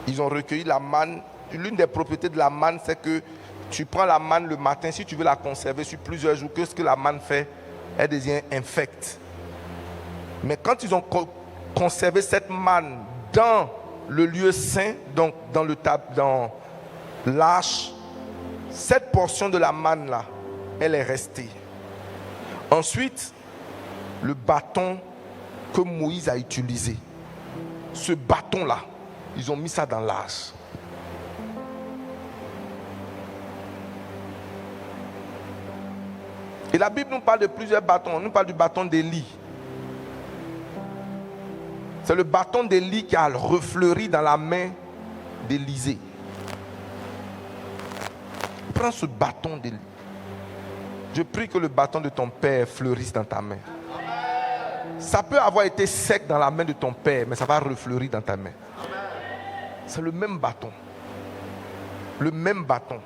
Ils ont recueilli la manne. L'une des propriétés de la manne, c'est que tu prends la manne le matin, si tu veux la conserver sur plusieurs jours, que ce que la manne fait, elle devient infecte. Mais quand ils ont conservé cette manne dans le lieu saint, donc dans l'arche, cette portion de la manne là, elle est restée. Ensuite, le bâton que Moïse a utilisé, ce bâton là, ils ont mis ça dans l'arche. Et la Bible nous parle de plusieurs bâtons. On nous parle du bâton d'Élie. C'est le bâton d'Élie qui a refleuri dans la main d'Élisée. Prends ce bâton d'Élie. Je prie que le bâton de ton père fleurisse dans ta main. Ça peut avoir été sec dans la main de ton père, mais ça va refleurir dans ta main. C'est le même bâton. Le même bâton.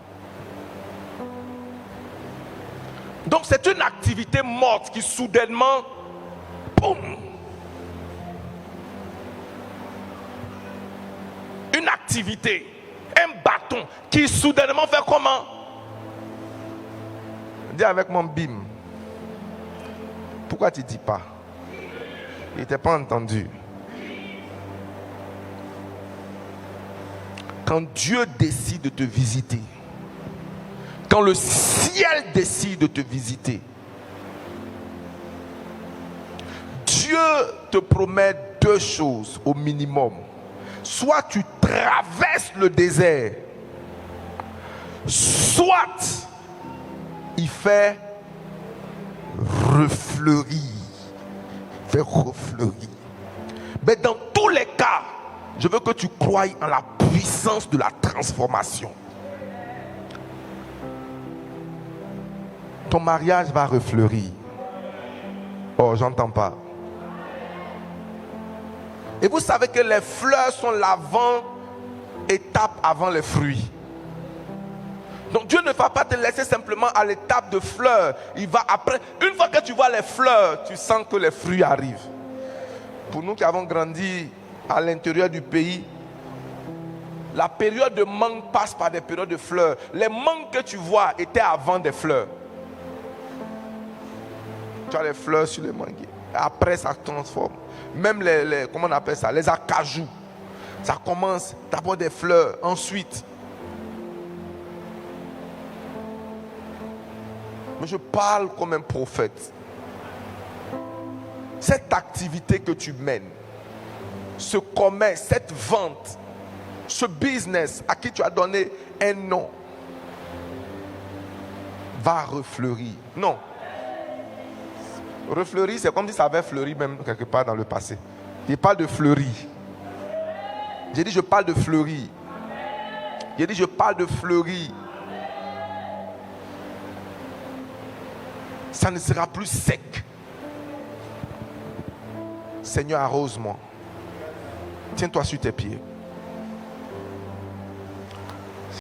Donc c'est une activité morte qui soudainement, boum. Une activité, un bâton qui soudainement fait comment? Dis avec mon bim. Pourquoi tu ne dis pas? Il n'était pas entendu. Quand Dieu décide de te visiter, quand le ciel décide de te visiter, Dieu te promet deux choses au minimum. Soit tu traverses le désert, soit il fait refleurir. Fait refleurir. Mais dans tous les cas, je veux que tu croies en la puissance de la transformation. Ton mariage va refleurir. Oh, j'entends pas. Et vous savez que les fleurs sont l'avant-étape avant les fruits. Donc Dieu ne va pas te laisser simplement à l'étape de fleurs. Il va après. Une fois que tu vois les fleurs, tu sens que les fruits arrivent. Pour nous qui avons grandi à l'intérieur du pays, la période de mangue passe par des périodes de fleurs. Les mangues que tu vois étaient avant des fleurs. Tu as les fleurs sur les manguiers. Après, ça se transforme. Même les comment on appelle ça? Les acajou. Ça commence d'abord des fleurs. Ensuite. Mais je parle comme un prophète. Cette activité que tu mènes, ce commerce, cette vente, ce business à qui tu as donné un nom, va refleurir. Non. Refleurir, c'est comme si ça avait fleuri même quelque part dans le passé. Il parle de fleurir. J'ai dit je parle de fleurir. J'ai dit je parle de fleurir. Ça ne sera plus sec. Seigneur, arrose-moi. Tiens-toi sur tes pieds.